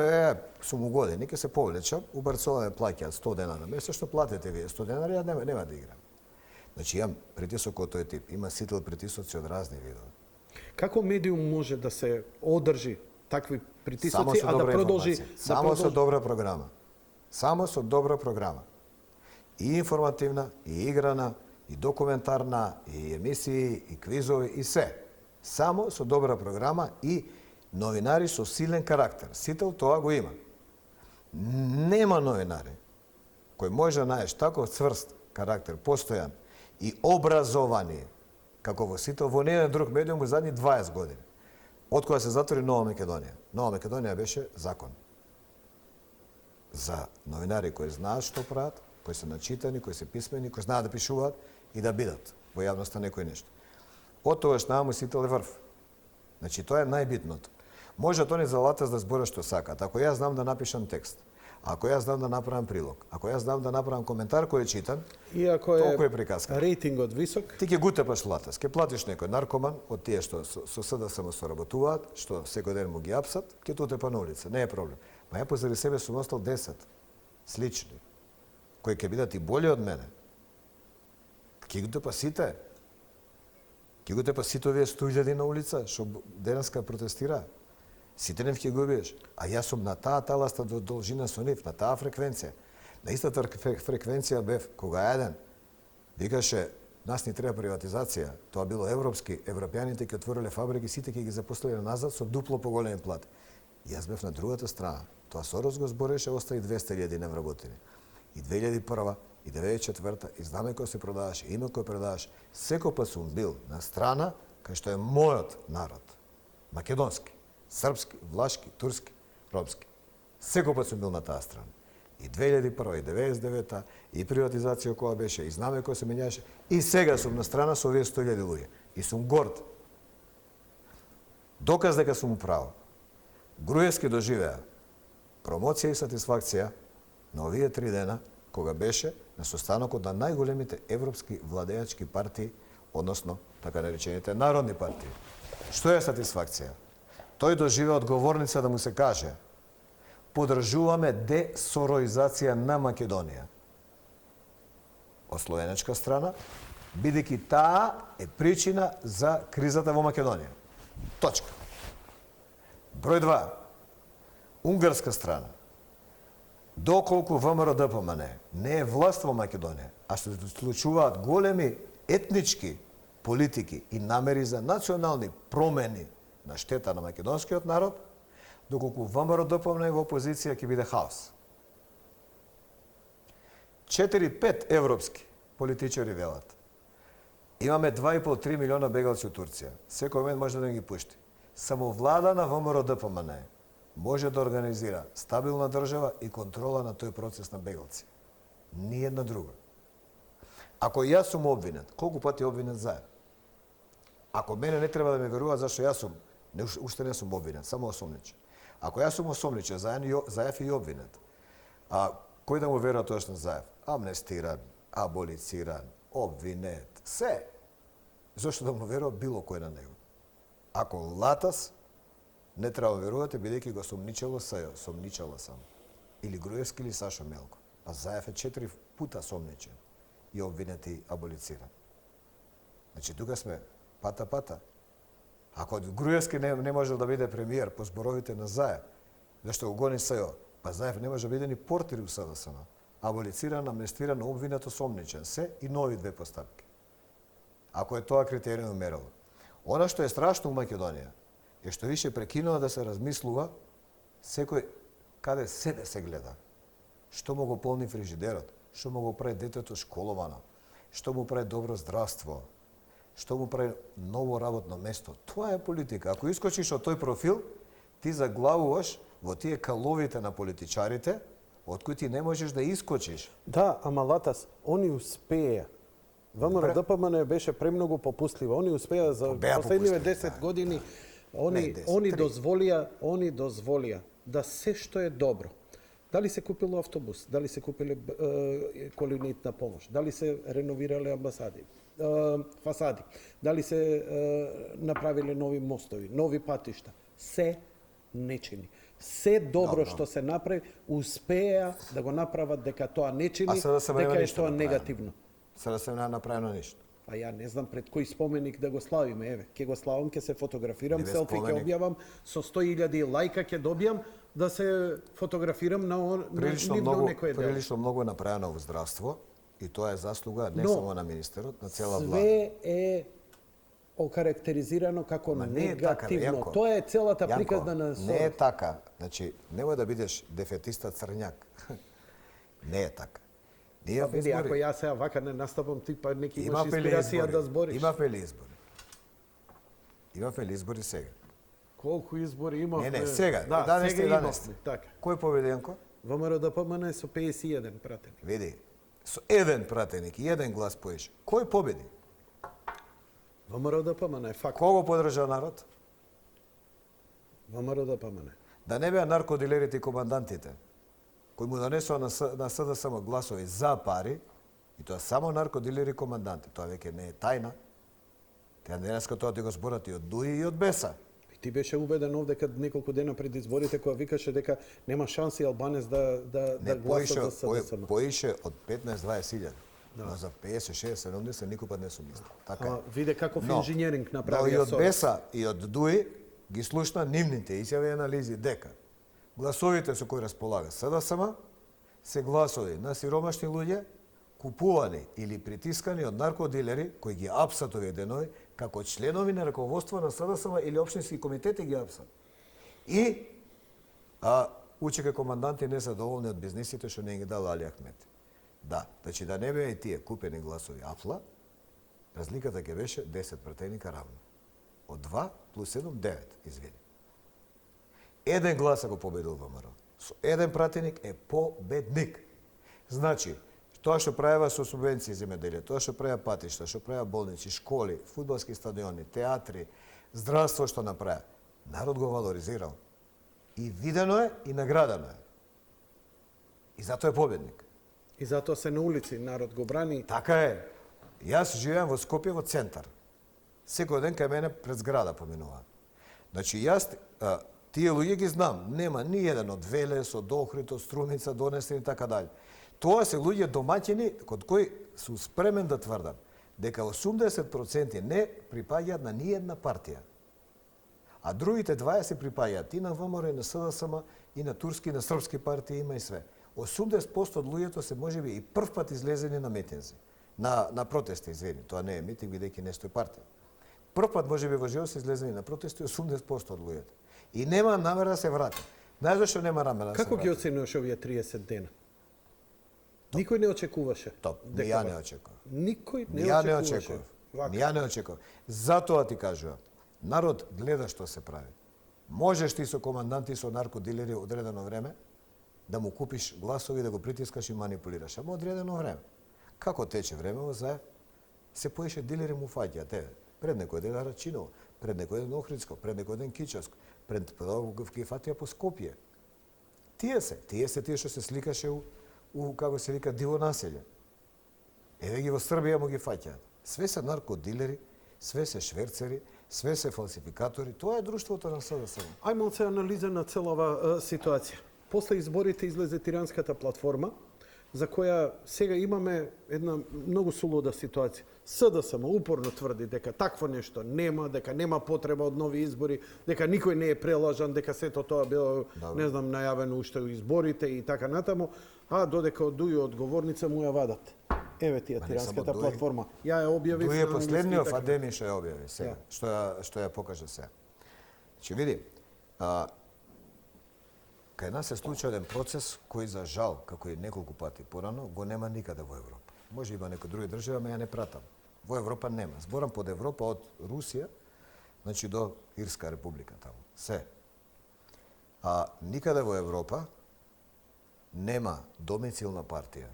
Speaker 2: сум угоден, нека се повлечам, у Барселона ме плаќаат 100 денари месечно, платете вие 100 денари, ја нема да играм. Значи, имам притисок од тој тип, има Сител притисоци од разни видови.
Speaker 1: Како медиум може да се одржи такви
Speaker 2: Само
Speaker 1: притисоци,
Speaker 2: со
Speaker 1: а да
Speaker 2: добра
Speaker 1: продолжи...
Speaker 2: информација. Само со добра програма. Само со добра програма. И информативна, и играна, и документарна, и емисии, и квизови, и се. Само со добра програма и новинари со силен карактер. Сител тоа го има. Нема новинари кој може да најдеш таков цврст карактер, постојан и образовани, како во Сител, во неједен друг медиум во задни 20 години. Од кога се затвори Нова Македонија. Нова Македонија беше закон за новинари кои знаат што прават, кои се начитани, кои се писмени, кои знаат да пишуваат и да бидат во јавноста некој нешто. Од тогаш нааму Сител е врв. Значи, тоа е најбитното. Може тони за латас да зборат што сакат. Ако јас знам да напишам текст, ако јас знам да направам прилог, ако јас знам да направам коментар кој е читан,
Speaker 1: И ако
Speaker 2: толку
Speaker 1: е
Speaker 2: е приказка.
Speaker 1: рейтингот висок,
Speaker 2: Ти ќе го тепаш латас, ќе платиш некој наркоман од тие што со СДСМ соработуваат, што секој ден му ги апсат, ќе ту тепа на улица, не е проблем. Ма ја позади себе сум остал 10 слични, кои ќе бидат и болji од мене. Ќе го тепа сите. Ќе го тепа сите овие 100.000 на улица, што денеска протестира. Сите нив ќе го убиеш. А јас сум на таа таласта до должина со нив, на таа фреквенција. На истата фреквенција бев кога еден викаше нас ни треба приватизација. Тоа било европски, европјаните ќе отвориле фабрики, сите ќе ги запослиле назад со дупло поголеми плати. Јас бев на другата страна. Тоа Сорос го збореше, остави 200.000 невработени. И 2001 и 2004 и знаме кој се продаваше, име кој продаваше. Секој пат сум бил на страна кај што е мојот народ. Македонски, српски, влашки, турски, ромски. Секој пат сум бил на таа страна. И 2001 и 99 и приватизација која беше, и знаме кој се менјаше. И сега сум на страна со овие 100.000 луѓе. И сум горд. Доказ дека сум право. Груевски доживеа промоција и сатисфакција на овие 3 дена, кога беше на состанокот на најголемите европски владеачки партии, односно така наречените народни партии. Што е сатисфакција? Тој доживеа одговорница да му се каже: подржуваме десороизација на Македонија. Од словенечка страна, бидејќи таа е причина за кризата во Македонија. Точка. Број 2. Унгарска страна. Доколку ВМРО ДПМН не е власт во Македонија, а што се случуваат големи етнички политики и намери за национални промени на штета на македонскиот народ, доколку ВМРО ДПМН е во опозиција, ќе биде хаос. 4-5 европски политичари велат: имаме 2,5-3 милиона бегалци од Турција. Секој момент може да ги пушти. Само влада на ВМРО ДПМН може да организира стабилна држава и контрола на тој процес на бегалци. Ни една друга. Ако јас сум обвинет, колку пати обвинет заедно? Ако мене не треба да ме верува зашто јас сум, уште не сум обвинет, само осомничен. Ако јас сум осомничен, Заев и обвинет, кој да му верува тоа што Заев? Амнестиран, аболициран, обвинет, се. Зошто да му верува било кој на него? Ако латас, не треба да верувате, бидејќи го сомничало СЈО, сомничала сам. или Груевски или Сашо Мелко. А Заев е 4 пута сомничен и обвинет и аболициран. Значи тука сме пата. Ако Груевски не може да биде премиер по зборовите на Заев, зашто го гони СЈО, па Заев не може да биде ни портир у СДСМ. Аболициран, амнестиран, обвинет, осомничен се и нови 2 поставки. Ако е тоа критериум мерило. Она што е страшно у Македонија е што више прекинува да се размислува секој каде себе се гледа. Што му го полни фрижидерот, што му го прави детето школовано, што му прави добро здравство, што му прави ново работно место. Тоа е политика. Ако искочиш од тој профил, ти заглавуваш во тие каловите на политичарите, од кои ти не можеш да искочиш.
Speaker 1: Да, ама Латас, они успеа. ВМРО ДПМН беше премногу попустлива. Они успеа за последниве 10 години. Они дозволија да се што е добро. Дали се купило автобус, дали се купиле колонитна помош, дали се реновирале амбасади, фасади, дали се направиле нови мостови, нови патишта. Се не чини. Се добро што се направи, успеа да го направат дека тоа не чини, дека е тоа негативно.
Speaker 2: Сега се не направено ништо.
Speaker 1: А ја не знам пред кој споменик да го славиме. Еве, ќе го славам, ќе се фотографирам, селфи ќе објавам, со 100.000 лајка ќе добијам да се фотографирам на некој дел.
Speaker 2: Прилично многу е направено во здравство и тоа е заслуга не само на министерот, на цела влада.
Speaker 1: Све е окарактеризирано како негативно. Тоа е целата приказна на СОР.
Speaker 2: Не е така. Значи, немој да бидеш дефетиста црњак. Не е така.
Speaker 1: Види, ако јас сега вака не настапам, ти па неки имаш инспирација да збориш.
Speaker 2: Имавме ли избори? Имавме ли избори сега?
Speaker 1: Колку избори имавме?
Speaker 2: Не, сега.
Speaker 1: Да, сега имавме. Така.
Speaker 2: Кој победи, Јанко?
Speaker 1: ВМРО ДПМН е со 51 пратеник.
Speaker 2: Види, со еден пратеник и еден глас поише. Кој победи?
Speaker 1: ВМРО ДПМН е факт.
Speaker 2: Кого подржа народ?
Speaker 1: ВМРО ДПМН.
Speaker 2: Да не беа наркодилерите и командантите, кои му донесоа на СДСМ гласови за пари, и тоа само наркодилери и команданти. Тоа веќе не е тајна. Тя денеска тоа ти го зборат и од ДУИ и од БЕСА.
Speaker 1: И ти беше убеден овде неколку дена пред изборите кога викаше дека нема шанси албанец да гласа за СДСМ.
Speaker 2: Поише од 15-20 илјади. Но за 50, 60, 70 никој пат не сум мислил. Така.
Speaker 1: Виде каков инженеринг направија.
Speaker 2: Но и од БЕСА и од ДУИ ги слушна нивните изјави и анализи дека гласовите со кои располага СДСМ се гласови на сиромашни луѓе, купувани или притискани од наркодилери кои ги апсат овие денови како членови на раководство на СДСМ или општински комитети ги апсат. И УЧК команданти не се доволни од бизнисите што не ги дал Али Ахмет. Да, значи да не беа и тие купени гласови апла, разликата ќе беше 10 пратеника равно. Од 2 плюс 7, 9, извини. Еден глас го победил ВМРО. Со еден пратеник е победник. Значи, тоа што правеа со субвенции земјоделие, тоа што правеа патишта, што правеа болници, школи, фудбалски стадиони, театри, здравство што направи, народ го валоризирал. И видено е и наградено е. И затоа е победник.
Speaker 1: И затоа се на улици, народ го брани.
Speaker 2: Така е. Јас живеам во Скопје во центар. Секој ден кај мене пред зграда поминуваат. Значи јас тие луѓе ги знам, нема ни еден од Велес, од Охрид, од Струмица, Донесен и така дали. Тоа се луѓе домаќини код кои су спремен да тврдам дека 80% не припаѓаат на ниедна партија. А другите 20 припаѓаат и на ВМРО, и на СДСМ, и на турски, и на српски партии, има и све. 80% од луѓето се можеби и прв пат излезени на митинзи, на протести, извини, тоа не е митинг, бидејќи не стои партија. Прв пат можеби во живот се излезени на протести 80% од луѓето. И нема намера да се врати. Знаеш зашто нема намера да се врати?
Speaker 1: Како ги оценуваш овие 30 дена? Никој не очекуваше.
Speaker 2: Ја не очекував.
Speaker 1: Никој не очекуваше.
Speaker 2: Ја не очекував. Затоа ти кажувам, народ гледа што се прави. Можеш ти со команданти, со наркодилери одредено време да му купиш гласови, да го притискаш и манипулираш. Ама одредено време. Како тече време во Заев, се поише дилери му фаќаат. Пред некој ден Арачиново, пред некој ден Охридско, пред некој ден Кичевско, пред ги фатија по Скопје. Тие се тие што се сликаше у како се вика диво населје. Еве ги во Србија му ги фаќаат. Све се наркодилери, све се шверцери, све се фалсификатори. Тоа е друштвото на СДСМ.
Speaker 1: Ајмо се анализа на целава ситуација. после изборите излезе тиранската платформа, за која сега имаме една многу сулуда ситуација. СДСМ упорно тврди дека такво нешто нема, дека нема потреба од нови избори, дека никој не е прелажан, дека сето тоа било, не знам, најавено уште у изборите и така натаму, а додека од Дују одговорница му ја вадат. Еве ти е тиранската платформа. Ја ја објавив.
Speaker 2: Дуј е последниот Адеми што ја објави сега, што ја покажа сега. Значи види, кај нас се случи еден процес кој за жал, како и неколку пати порано, го нема никаде во Европа. Може има некои други држави, ама ја не пратам. Во Европа нема. Зборам под Европа од Русија, значи до Ирска република таму. Се. А никаде во Европа нема домицилна партија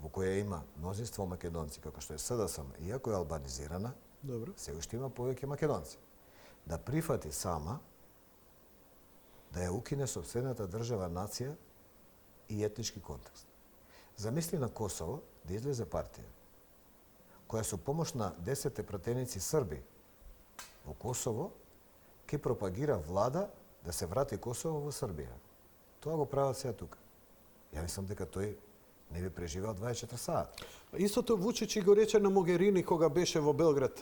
Speaker 2: во која има мнозинство македонци, како што е СДСМ, иако е албанизирана, се уште има повеќе македонци. Да прифати сама да ја укине сопствената држава, нација и етнички контекст. Замисли на Косово да излезе партија која со помош на 10 пратеници Срби во Косово ќе пропагира влада да се врати Косово во Србија. Тоа го прават сега тука. Ја мислам дека тој не би преживеал 24 сати.
Speaker 1: Истото Вучич го рече на Могерини кога беше во Белград.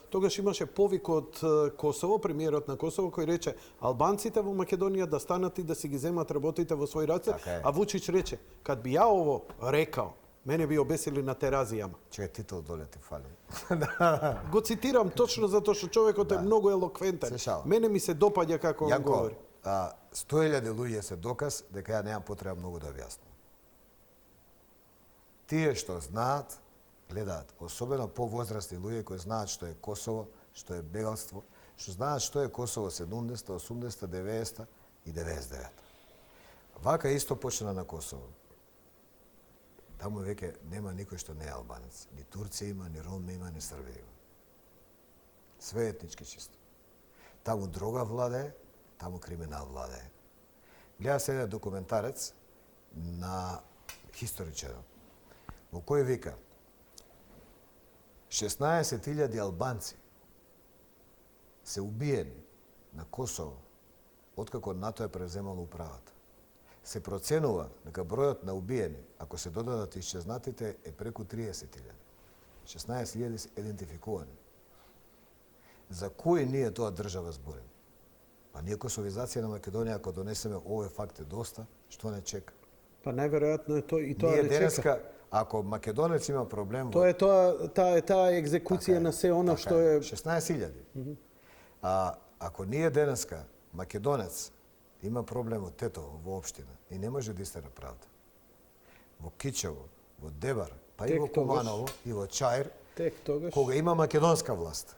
Speaker 1: Тогаш имаше повик од Косово, премиерот на Косово, кој рече албанците во Македонија да станат и да си ги земат работите во свој раце, а Вучич рече, кад би ја ово рекал, мене би обесили на теразијама.
Speaker 2: Чекај, титул доле ти фали.
Speaker 1: Го цитирам точно затоа што човекот е многу елоквентен. Мене ми се допаѓа како он говори.
Speaker 2: 100.000 луѓе се доказ дека ја немам потреба многу да објаснам. Тие што знаат, гледаат, особено повозрастни луѓе кои знаат што е Косово, што е бегалство, што знаат што е Косово 70, 80, 90 и 99. Вака исто почна на Косово. Таму веќе нема никој што не е албанец. Ни Турција има, ни Роми има, ни Србија има. Све етнички чисто. Таму дрога владее, таму криминал владее. Гледа се еден документарец на историчар, во кој вика 16.000 албанци се убиени на Косово откако НАТО е преземало управата. Се проценува дека бројот на убиени, ако се додадат исчезнатите, е преку 30.000. 16.000 се идентификувани. За кој ние тоа држава зборим? Па ние косовизација на Македонија, ако донесеме овој факт е доста, што не чека?
Speaker 1: Па најверојатно е тој и тоа
Speaker 2: ние
Speaker 1: не
Speaker 2: денеска,
Speaker 1: чека.
Speaker 2: Ако македонец има проблем...
Speaker 1: Тоа е таа екзекуција на се она што е...
Speaker 2: 16.000. А ако ние денеска, македонец, има проблем од Тетово во општина и не може да истера правда. Во Кичево, во Дебар, па и во Куманово, и во Чаир, кога има македонска власт,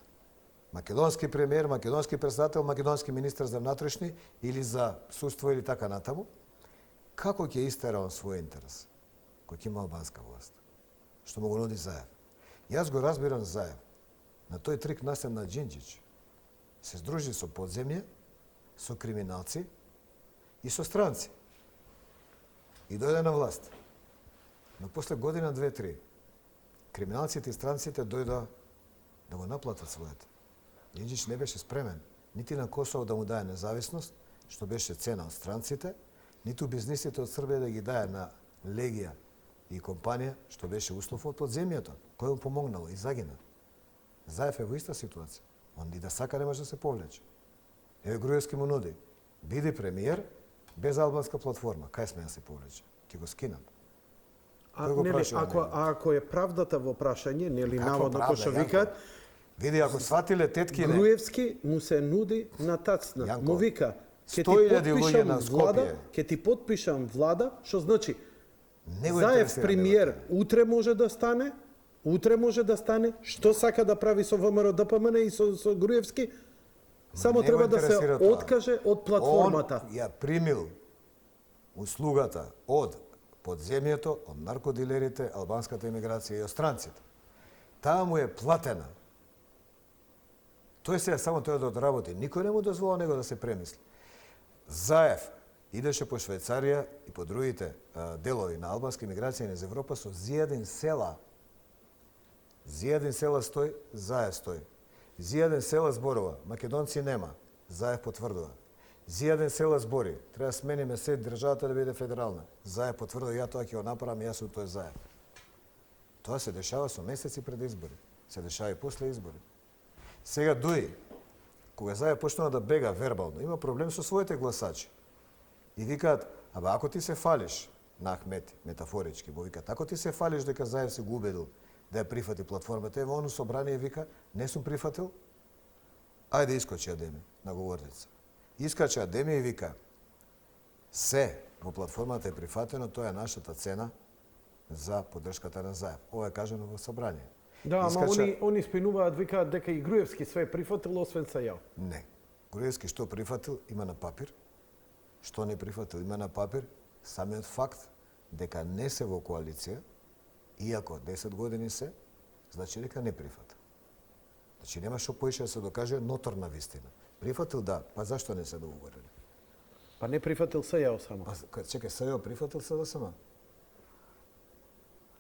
Speaker 2: македонски премиер, македонски председател, македонски министар за внатрешни или за судство или така натаму, како ќе истера он свој интерес? Кој ќе има албанска власт? Што му го нуди Заев? Јас го разбирам Заев. На тој трик насем на Џинџич се здружи со подземје, со криминалци и со странци. И дојде на власт. Но после година, 2-3, криминалците и странците дојдоа да го наплатат своето. Џинџич не беше спремен нити на Косово да му дае независност, што беше цена од странците, ниту бизнисите од Србија да ги дае на Легија и компанија, што беше услов од подземјето, кој му помогнало и загина. Заев е во иста ситуација. Он и да сака не може да се повлече. Еве Груевски му нуди, биди премиер без албанска платформа, кај сме да се повлече? Ќе го скинам.
Speaker 1: Ако е правдата во прашање, нели наводно кој што викаат,
Speaker 2: види, ако сватиле теткине...
Speaker 1: Груевски му се нуди на тацна. Му вика, ќе ти подпишам влада, што значи Заев премиер утре може да стане, што сака да прави со ВМРО ДПМН и со Груевски, само треба да се откаже од платформата.
Speaker 2: Он ја примил услугата од подземјето, од наркодилерите, албанската емиграција и од странците. Таа му е платена. Тој сега само тоа да одработи. Никој не му дозвола него да се премисли. Заев идеше по Швајцарија и по другите делови на албанска емиграција низ Европа со зијаден села. Зијаден села стои, Заев стои. Зијаден села зборува, македонци нема, Заев потврдува. Зијаден села збори, треба да смениме се државата да биде федерална. Заев потврдил, ја тоа ќе го направам, јас сум тој Заев. Тоа се дешава со месеци пред избори. Се дешава и после избори. Сега Дуи, кога Заев почнува да бега вербално, има проблем со своите гласачи. И викаат, абе ако ти се фалиш на Ахмети, метафорички, му викаат, ако ти се фалиш дека Заев се го убедил да ја прифати платформата, ево оно собрание вика, не сум прифатил, ајде искочи Адеми на говорница. Искача Адеми и вика, се во платформата е прифатено, тоа е нашата цена за поддршката на Заев. Ова е кажано во собрание.
Speaker 1: Да, ама они спинуваат, викаат дека и Груевски све прифатил, освен Сајао.
Speaker 2: Не. Груевски што прифатил, има на папир. Што не прифатил, има на папир. Самиот факт дека не се во коалиција, иако 10 години се, значи дека не прифатил. Значи нема што поише да се докаже ноторна вистина. Прифатил да, па зашто не се договорили?
Speaker 1: Па не прифатил Сајао само.
Speaker 2: Па чекај, Сајао прифатил СДСМ?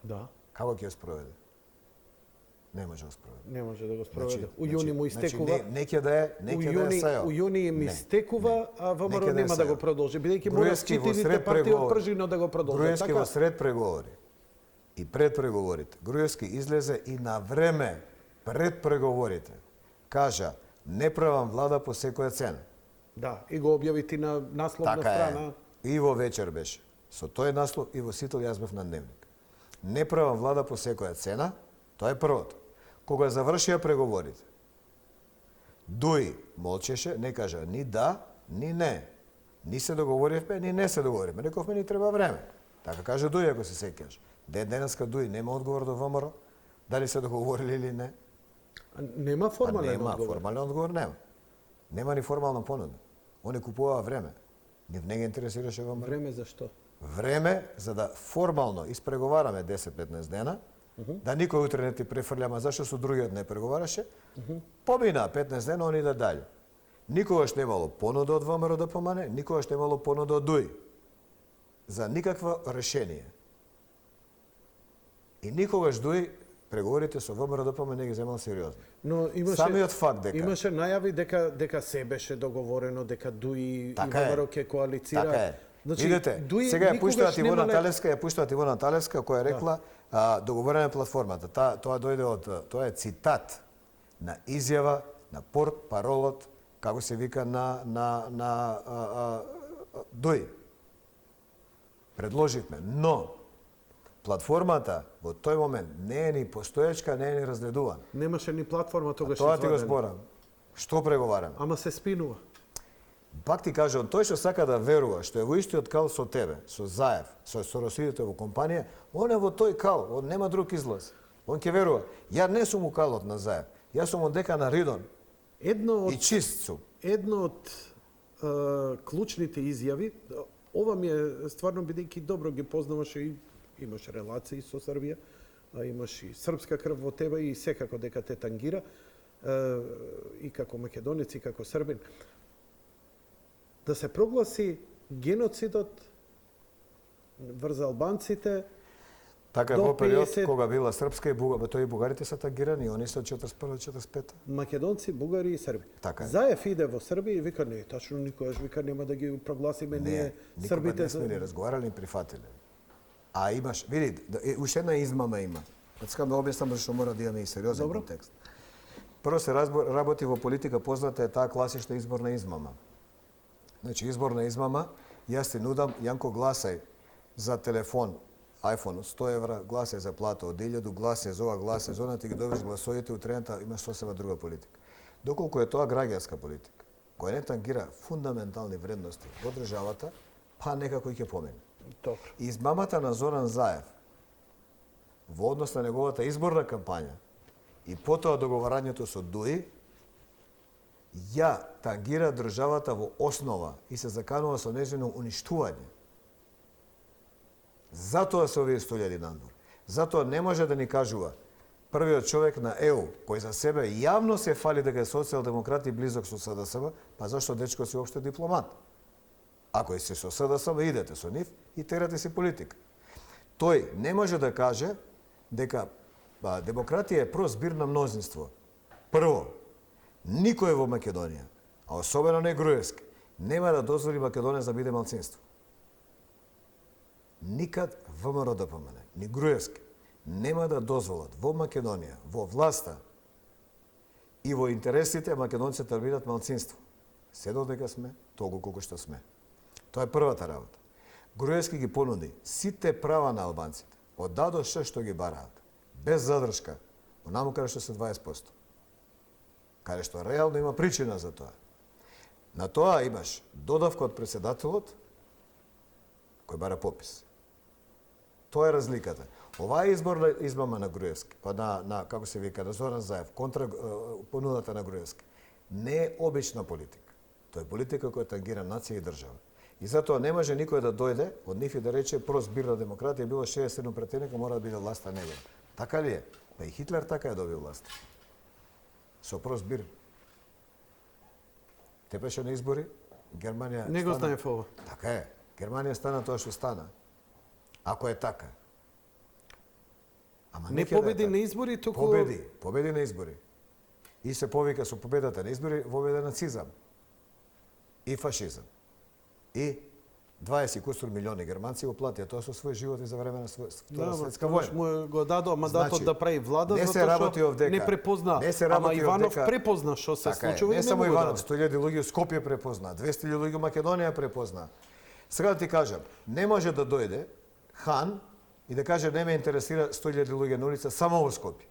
Speaker 1: Да.
Speaker 2: Како ќе ја спроведе? Не може да спроведе.
Speaker 1: Не може да го спроведе. У јуни му истекува.
Speaker 2: Значи, не ќе да е Сајао.
Speaker 1: У јуни им истекува, а ВМРО нема да го продолжи, бидејќи мора четирите партии од пржино да го продолжат.
Speaker 2: Груевски во сред преговори и пред преговорите. Груевски излезе и на време пред преговорите кажа не правам влада по секоја цена.
Speaker 1: Да, и го објави ти на насловна страна.
Speaker 2: И во вечер беше. Со тој наслов и во Сител јас бев на дневник. Не правам влада по секоја цена, тоа е првото. Кога завршија преговорите, Дуи молчеше, не кажа ни да, ни не. Ни се договоривме, ни не се договоривме. Рековме ни треба време. Така каже Дуи, ако се сеќаш. Денеска Дуи нема одговор до ВМРО, дали се договорили или не.
Speaker 1: Нема формален одговор.
Speaker 2: Нема формален одговор, нема. Нема ни формална понуда. Они купуваа време. Нив не ги интересираше ВМРО.
Speaker 1: Време за што?
Speaker 2: Време за да формално испреговараме 10-15 дена, да никој утре не ти префрлјама зашто со другиот не преговараше, помина 15 дена, они да дали. Никогаш немало понуда од ВМРО да помане, никогаш немало понуда од Дуи. За никакво решение. И никогаш Дуи преговорите со ВМРО да помане не ги земал сериозно.
Speaker 1: Но имаше
Speaker 2: самиот факт дека
Speaker 1: имаше најави дека се беше договорено дека Дуи
Speaker 2: така
Speaker 1: и ВМРО ќе коалицира.
Speaker 2: Така е.
Speaker 1: Значи,
Speaker 2: видите,
Speaker 1: Дуи
Speaker 2: сега ја пуштаат
Speaker 1: немале...
Speaker 2: Ивона Талевска, која рекла договорење платформата. Тоа дојде од, тоа е цитат на изјава на портпаролот, како се вика на Дуи. Предложивме, но платформата во тој момент не е ни постоечка, не е ни разгледувана.
Speaker 1: Немаше ни платформа тогаш.
Speaker 2: Тоа ти го зборам. Што преговараме?
Speaker 1: Ама се спинува.
Speaker 2: Пак ти кажам, тој што сака да верува, што е во истиот кал со тебе, со Заев, со соросидите во компанија, он е во тој кал, он нема друг излаз. Он ќе верува. Ја не сум у калот на Заев. Јас сум од дека на Ридон. И чист сум.
Speaker 1: Едно од клучните изјави, ова ми е стварно бидејќи добро ги познаваше и имаш релации со Србија, а имаш и српска крв во тебе и секако дека те тангира, и како македонец и како србин. Да се прогласи геноцидот врз албанците.
Speaker 2: Така во период кога била српска и тој и бугарите се тангирани, они се од 41-45.
Speaker 1: Македонци, бугари и срби.
Speaker 2: Така.
Speaker 1: Заев иде во Србија и вика не, тачно никогаш вика нема да ги прогласиме ние србите.
Speaker 2: Не сме ни разговарали ни прифатиле. А имаш, види, уште една измама има. Сакам да објаснам зашто мора да имаме и сериозен контекст. Прво се работи во политика, позната е таа класична изборна измама. Значи, изборна измама, јас ти нудам, Јанко, гласај за телефон, iPhone од 100 евра, гласај за плата од 1000, гласај за ова, гласај за она, ти ги добиш гласовите, утрената имаш сосема друга политика. Доколку е тоа граѓанска политика, која не тангира фундаментални вредности во државата, па некако ќе помине. Измамата на Зоран Заев во однос на неговата изборна кампања и потоа договарањето со Дуи, ја тангира државата во основа и се заканува со нејзино уништување. Затоа се овие 100.000 надвор. Затоа не може да ни кажува првиот човек на ЕУ, кој за себе јавно се фали дека е социјалдемократ и близок со СДСМ, па зашто дечко си опште дипломат? Ако си со СДСМ, идете со нив и терате си политика. Тој не може да каже дека демократија е прозбир на мнозинство. Прво, никој во Македонија, а особено не Груевски, нема да дозволи Македонија да биде малцинство. Никад ВМРО ДПМН, ни Груевски, нема да дозволат во Македонија, во власта и во интересите македонците да бидат малцинство. Се додека сме, толку колку што сме. Тоа е првата работа. Груевски ги понуди сите права на албанците, од да до ш што ги бараат, без задршка, онаму каде што се 20%. Каде што реално има причина за тоа. На тоа имаш додавка од председателот, кој бара попис. Тоа е разликата. Оваа изборна измама на Груевски, на како се вика, на Зоран Заев, контра понудата на Груевски, не е обична политика. Тоа е политика која тангира нација и држава. И затоа не може никој да дојде од нив и да рече прост бир на демократија било 67 претеника, мора да биде власта негова. Така ли е? Па и Хитлер така е добил власт. Со прост бир. Те беше на избори, Германија
Speaker 1: Не го знаев ова.
Speaker 2: Така е. Германија стана тоа што стана. Ако е така. Ама
Speaker 1: Не
Speaker 2: ќе да е
Speaker 1: победи
Speaker 2: така.
Speaker 1: на избори, туку
Speaker 2: Победи на избори. И се повика со победата на избори воведе нацизам и фашизам. И 20 кусур милиони германци го платија тоа со свој живот и за време на Втора светска војна.
Speaker 1: Му го дадоа мандатот
Speaker 2: Значи,
Speaker 1: да прави влада,
Speaker 2: не се
Speaker 1: затоа
Speaker 2: работи
Speaker 1: што
Speaker 2: овдека.
Speaker 1: не препозна.
Speaker 2: Не се
Speaker 1: Ама
Speaker 2: работи
Speaker 1: Иванов
Speaker 2: овдека.
Speaker 1: препозна што се
Speaker 2: Така е.
Speaker 1: случува и
Speaker 2: Не
Speaker 1: не
Speaker 2: само
Speaker 1: му го
Speaker 2: Иванов,
Speaker 1: даде.
Speaker 2: 100.000 луѓе Скопје препозна, 200.000 луѓе Македонија препозна. Сега да ти кажам, не може да дојде хан и да каже не ме интересира 100.000 луѓе на улица само во Скопје.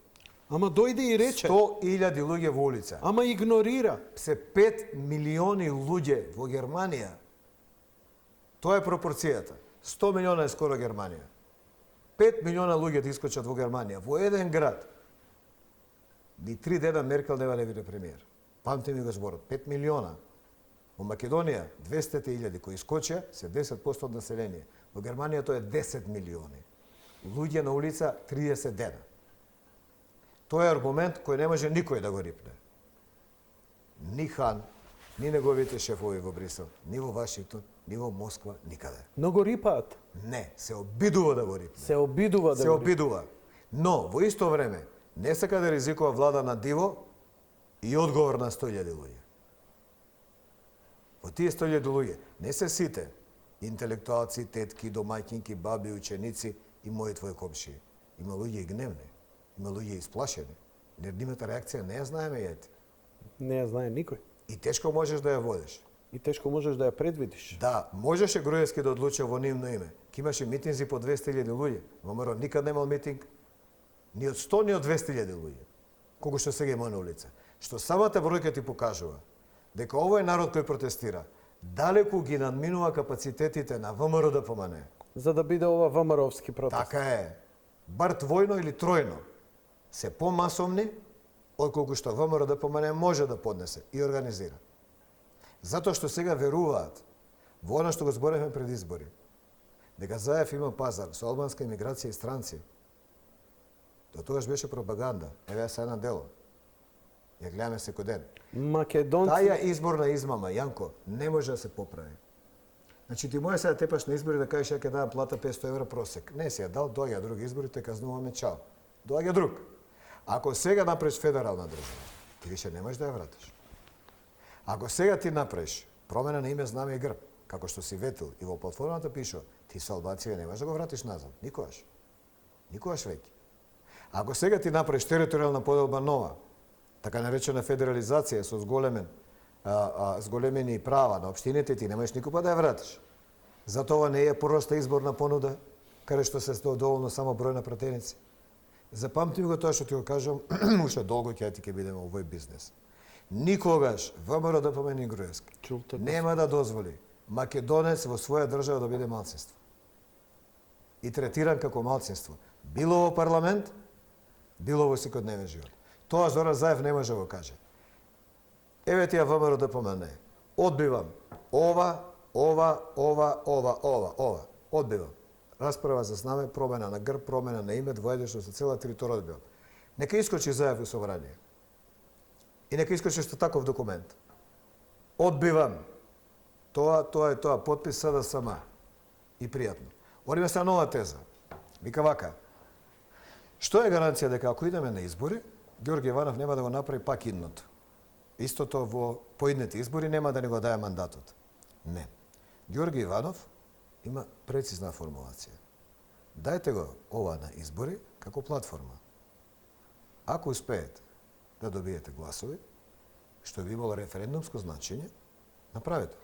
Speaker 1: Ама дојде и рече.
Speaker 2: 100.000 луѓе во улица.
Speaker 1: Ама игнорира.
Speaker 2: Се 5 милиони луѓе во Германија. Тоа е пропорцијата. 100 милиона е скоро Германија. 5 милиона луѓе да искочат во Германија, во еден град. Ни 3 дена Меркел нема да биде премиер. Памти ми го зборот. 5 милиона. Во Македонија 200.000 кои искочија се 10% од население. Во Германија тоа е 10 милиони. Луѓе на улица 30 дена. Тоа е аргумент кој не може никој да го рипне. Ни хан, ни неговите шефови во Брисел, ни во Вашингтон, ни во Москва, никаде.
Speaker 1: Но го рипаат.
Speaker 2: Не, се обидува да го рипне.
Speaker 1: Се обидува да
Speaker 2: Се
Speaker 1: го рипаат.
Speaker 2: обидува. Но, во исто време, не сака да ризикува влада на диво и одговор на 100.000 луѓе. Во тие 100.000 луѓе не се сите интелектуалци, тетки, домаќинки, баби, ученици и мои твои комшии. Има луѓе и гневни, има луѓе исплашени. Нивната реакција не ја знаеме јајте.
Speaker 1: Не ја знае никој.
Speaker 2: И тешко можеш да ја водиш.
Speaker 1: И тешко можеш да ја предвидиш.
Speaker 2: Да, можеше Груевски да одлучи во нивно име. Ки имаше митинзи по 200.000 луѓе. ВМРО никад немал митинг ни од 100 ни од 200.000 луѓе. Колку што сега има на улица. Што самата бројка ти покажува дека овој народ кој протестира далеку ги надминува капацитетите на ВМРО ДПМН.
Speaker 1: За да биде ова ВМРО-вски протест.
Speaker 2: Така е. Бар двојно или тројно се помасовни отколку што ВМРО ДПМН може да поднесе и организира. Затоа што сега веруваат во она што го зборевме пред избори, дека Заев има пазар со албанска имиграција и странци. До тогаш беше пропаганда. Еве са една дело. Ја гледаме секој ден.
Speaker 1: Македонци...
Speaker 2: Таја изборна измама, Јанко, не може да се поправи. Значи ти може сега да тепаш на избори да кажеш ја ќе дадам плата 500 евра просек. Не си ја дал, доаѓа други избори, те казнуваме чао. Доаѓа друг. Ако сега направиш федерална држава, ти више не можеш да ја вратиш. Ако сега ти направиш промена на име, знаме и грб, како што си ветил и во платформата пишува, ти со Албанција не можеш да го вратиш назад. Никогаш. Никогаш веќе. Ако сега ти направиш територијална поделба нова, така наречена федерализација со зголемени права на општините, ти не можеш никога да ја вратиш. Затоа не е проста изборна понуда, каде што се доволно само број на пратеници. Запамти ми го тоа што ти го кажам, уште долго ќе ти ќе бидеме во овој бизнес. Никогаш ВМРО ДПМН и Груевски нема да дозволи македонец во своја држава да биде малцинство. И третиран како малцинство. Било во парламент, било во секојдневен живот. Тоа Зоран Заев не може да го каже. Еве ти ја ВМРО ДПМН. Одбивам ова. Одбивам. Расправа за знаме, промена на грб, промена на име, двоедишно со цела територија одбивам. Нека искочи Заев во собрание. И нека искочи што таков документ. Одбивам. Тоа е тоа, подпис сада сама. И пријатно. Одиме се на нова теза. Вика вака. Што е гаранција дека ако идеме на избори, Георги Иванов нема да го направи пак идното? Истото во поидните избори нема да ни го даде мандатот. Не. Георги Иванов има прецизна формулација. Дајте го ова на избори како платформа. Ако успеете да добиете гласови, што би имало референдумско значење, направете.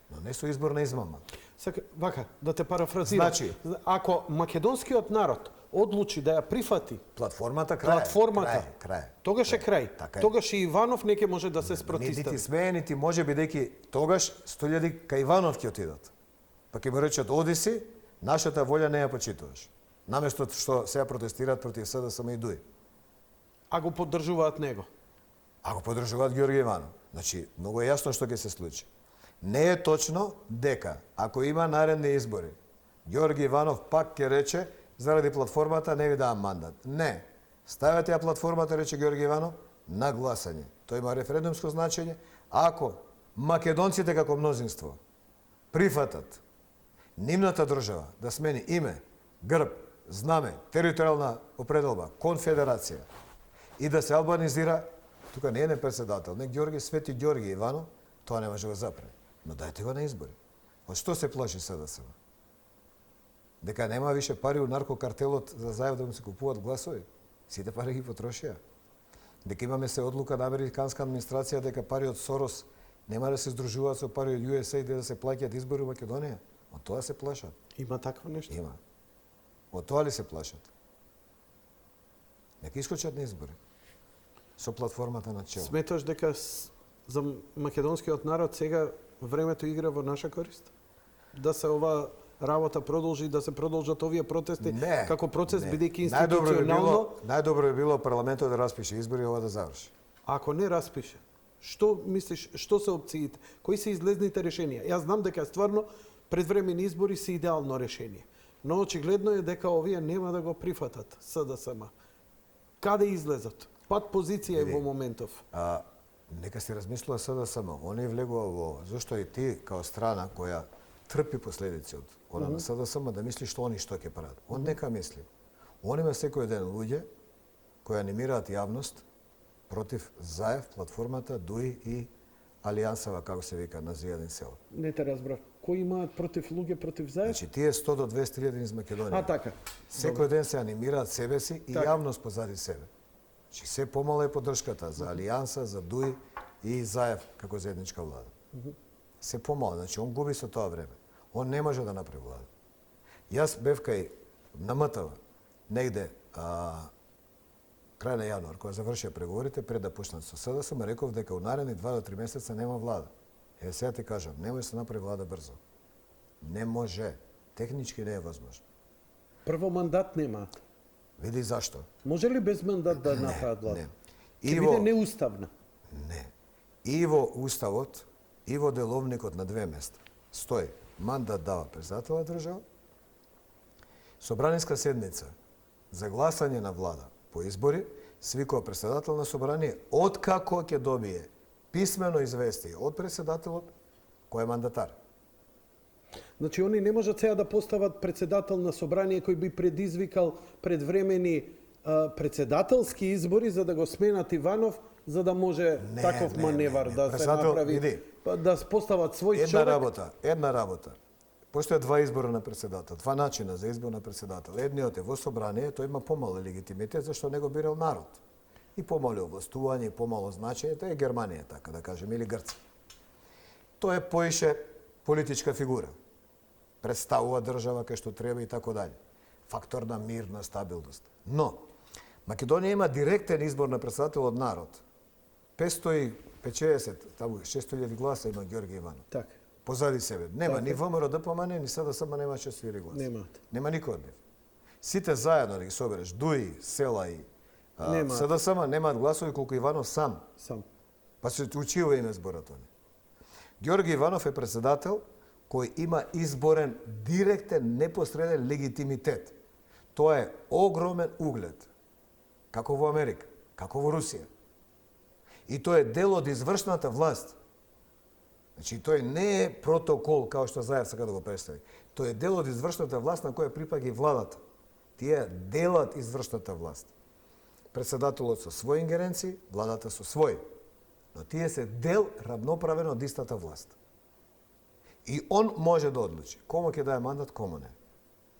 Speaker 2: Но не со изборна измама.
Speaker 1: Сака, вака, да те парафразирам.
Speaker 2: Значи,
Speaker 1: ако македонскиот народ одлучи да ја прифати
Speaker 2: платформата крај.
Speaker 1: тогаш е крај.
Speaker 2: Така е.
Speaker 1: Тогаш и Иванов не ќе може да се
Speaker 2: Нити
Speaker 1: спротистави.
Speaker 2: смее, нити може, бидејќи тогаш 100.000 кај Иванов ќе отидат. Па ќе му речат, оди си, нашата волја не ја почитуваш. Наместо што сега протестираат против СДСМ и ДУИ.
Speaker 1: А го поддржуваат него.
Speaker 2: Ако подржуваат Георги Иванов. Значи, многу е јасно што ќе се случи. Не е точно дека, ако има наредни избори, Георги Иванов пак ќе рече, заради платформата не ви давам мандат. Не. Ставете ја платформата, рече Георги Иванов, на гласање. Тој има референдумско значење. Ако македонците како мнозинство прифатат нивната држава да смени име, грб, знаме, територијална определба, конфедерација и да се албанизира, тука не е председател, не Георги, Свети Георги Иванов, тоа не може да го запре. Но дајте го на избори. Од што се плаши СДСМ? Дека нема више пари у наркокартелот за зајав да му се купуваат гласови? Сите пари ги потрошија. Дека имаме се одлука на американска администрација дека пари од Сорос нема да се здружуваат со пари од USA да се плаќаат избори во Македонија? Од тоа се плашат.
Speaker 1: Има такво нешто?
Speaker 2: Има. Од тоа ли се плашат? Нека искочат на избори. Со платформата на чело.
Speaker 1: Сметаш дека за македонскиот народ сега времето игра во наша корист? Да се ова работа продолжи, да се продолжат овие протести како процес, бидејќи институционално...
Speaker 2: Најдобро би било парламентот да распише избори и ова да заврши.
Speaker 1: Ако не распише, што мислиш, што се опциите? Кои се излезните решенија? Јас знам дека стварно предвремени избори се идеално решение. Но очигледно е дека овие нема да го прифатат СДСМ. Каде излезат? Пат позиција е во моментов.
Speaker 2: Нека се размислува СДСМ. Они влегува во... Зошто и ти, као страна која трпи последици од она на СДСМ, да мисли што они што ќе прават. Он нека мисли. Он има секој ден луѓе кои анимираат јавност против Заев, платформата, ДУИ и Алијансава, како се вика, на Зијадин село.
Speaker 1: Не те разбрав. Кои имаат против луѓе против Заев?
Speaker 2: Значи, тие 100 до 200.000 из Македонија.
Speaker 1: Така.
Speaker 2: Секој ден се анимираат себе си и јавност позади себе. Значи, се помала е поддршката за Алијанса, за ДУИ и Заев како заедничка влада. Се помала, значи, он губи со тоа време. Он не може да направи влада. Јас бев кај на МТВ, негде крај на јануар, кога завршија преговорите, пред да почнат со СДСМ, реков дека у наредни 2 до 3 месеца нема влада. Сега ти кажам, не може да се направи влада брзо. Не може. Технички не е возможно.
Speaker 1: Прво мандат немаат.
Speaker 2: Види зашто.
Speaker 1: Може ли без мандат да направат влада?
Speaker 2: Не.
Speaker 1: Ќе биде неуставна.
Speaker 2: Не. И во уставот, и во деловникот на две места стои мандат дава председател на држава, собраниска седница за гласање на влада по избори, свикува председател на собрание, откако ќе добие писмено известие од председателот кој е мандатар.
Speaker 1: Значи, они не можат сега да постават председател на собрание кој би предизвикал предвремени председателски избори за да го сменат Иванов, за да може таков маневар да се направи, да постават свој човек.
Speaker 2: Една работа. Постојат два избора на председател, два начина за избор на председател. Едниот е во собрание, тој има помал легитимитет зашто не го бирал народ. И помало овластување, и помало значење, тоа е Германија, така да кажем, или Грција. Тој е поише политичка фигура. Представува држава кај што треба и така дали. Фактор на мир, на стабилност. Но, Македонија има директен избор на председател од народ. 550, таму 600.000 гласа има Георги Иванов.
Speaker 1: Така.
Speaker 2: Позади себе. Нема ни ВМРО ДПМН, ни СДСМ нема 600.000 гласа.
Speaker 1: Немаат.
Speaker 2: Нема никој од нив. Сите заедно да ги собереш, ДУИ, села и СДСМ немаат гласови колку Иванов сам. Па се учива име зборот они. Георги Иванов е председател кој има изборен, директен, непосреден легитимитет. Тоа е огромен углед. Како во Америка, како во Русија. И тој е дел од извршната власт. Значи, тој не е протокол, као што Заев сака да го представи. Тој е дел од извршната власт на која припаѓа и владата. Тие делат извршната власт. Председателот со своји ингеренции, владата со своји. Но тие се дел равноправен од истата власт. И он може да одлучи. Кому ќе даде мандат, кому не.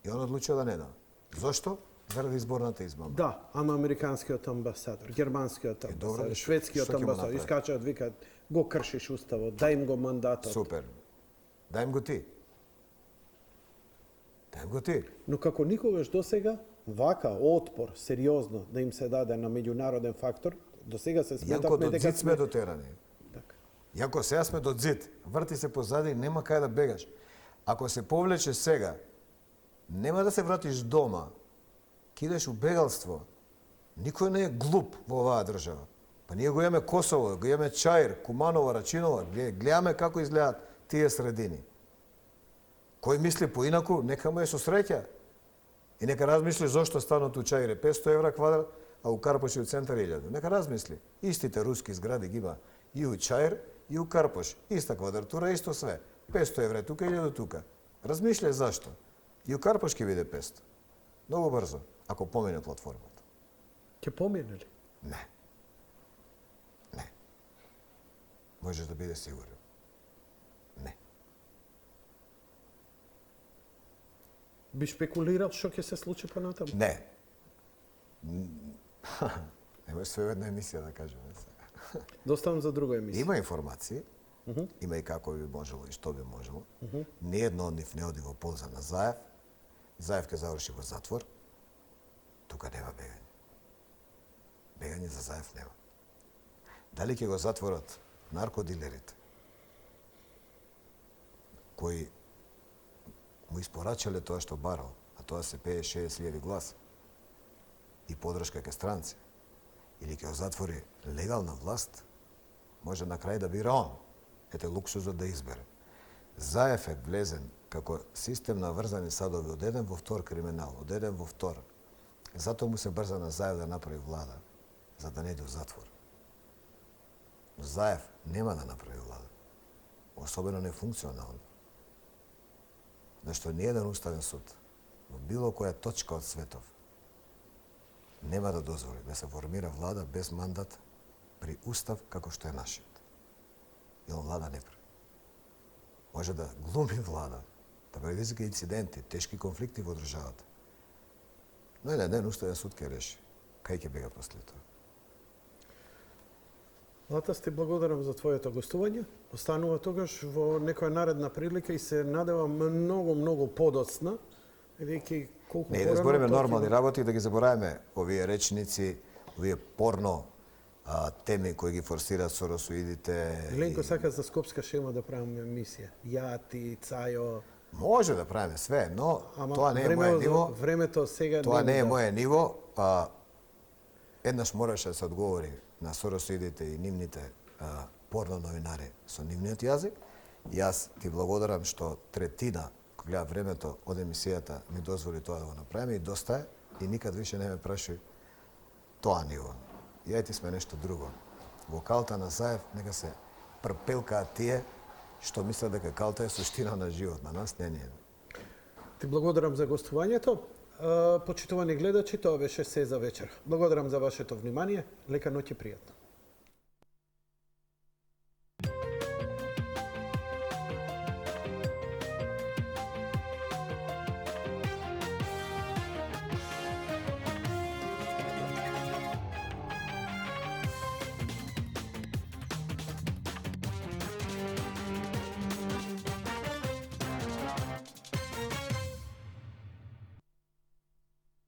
Speaker 2: И он одлучил да не дава. Зошто? Заради изборната измама.
Speaker 1: Да, ама американскиот амбасадор, германскиот
Speaker 2: добро,
Speaker 1: амбасадор, шведскиот
Speaker 2: што ќе му
Speaker 1: амбасадор,
Speaker 2: направи?
Speaker 1: искачаат, викаат, го кршиш уставот, дај им го мандатот.
Speaker 2: Супер. Дај им го ти. Дај им го ти.
Speaker 1: Но како никогаш досега, вака отпор, сериозно, да им се даде на меѓународен фактор, досега се
Speaker 2: Јако
Speaker 1: сметавме
Speaker 2: до
Speaker 1: дека
Speaker 2: зид сме дотерани.
Speaker 1: Така.
Speaker 2: Јако сега сме до зид, врти се позади, нема кај да бегаш. Ако се повлече сега, нема да се вратиш дома, кидеш у бегалство. Никој не е глуп во оваа држава. Па ние го имаме Косово, го имаме Чаир, Куманово, Рачиново, гледаме како изгледаат тие средини. Кој мисли поинаку, нека му е со среќа. И нека размисли зошто станот у Чаир е 500 евра квадрат, а у Карпош и у центар 1000. Нека размисли. Истите руски згради ги има и у Чаир, и у Карпош. Иста квадратура, исто све. 500 евра тука, 1000 тука. Размишљај зашто. И у Карпош ќе биде 500. Многу брзо, ако помине платформата.
Speaker 1: Ќе помине ли?
Speaker 2: Не. Не. Можеш да биде сигурен. Не.
Speaker 1: Би шпекулирал што ќе се случи понатаму?
Speaker 2: Не. Немој се една емисија да кажеме сега.
Speaker 1: Доставам за друга емисија.
Speaker 2: Има информации, има и како би можело и што би можело. Ниедно од нив не оди во полза на Заев. Заев ќе заврши во затвор. Тука нема бегање. Бегање за Заев нема. Дали ќе го затворат наркодилерите, кои му испорачале тоа што барал, а тоа се пее 60.000 гласа и подршка ке странци, или ќе го затвори легална власт, може на крај да бира он. Ете луксузот да избере. Заев е влезен како систем на врзани садови од еден во втор криминал, од еден во втор. Затоа му се брза на Заев да направи влада, за да не иде у затвор. Но Заев нема да направи влада. Особено нефункционално. Зашто ниеден уставен суд во било која точка од светов нема да дозволи да се формира влада без мандат при устав како што е нашиот. И он влада не прави. Може да глуми влада, да предизвика инциденти, тешки конфликти во државата. Но еден ден уставен суд ќе реши кај ќе бега после тоа.
Speaker 1: Латас, ти благодарам за твоето гостување. Останува тогаш во некоја наредна прилика и се надевам многу подоцна, бидејќи колку
Speaker 2: Не, да збориме нормални работи, да ги забораваме овие речници, овие порно теми кои ги форсираат соросоидите.
Speaker 1: Ленко сака за скопска шема да правиме емисија. Ја, ти, Цајо.
Speaker 2: Може да правиме све, но тоа не е моје ниво.
Speaker 1: Времето сега
Speaker 2: Тоа не е моје ниво, еднаш мораше да се одговори на соросоидите и нивните порно новинари со нивниот јазик. Јас ти благодарам што третина, кога гледа времето од емисијата, ми дозволи тоа да го направиме и доста е, и никад више не ме праши тоа ниво. Ја ти сме нешто друго. Во калта на Заев нека се прпелкаат тие што мислат дека калта е суштина на живот, на нас не е.
Speaker 1: Ти благодарам за гостувањето. Почитувани гледачи, тоа беше се за вечер. Благодарам за вашето внимание. Лека ноќ и пријатно.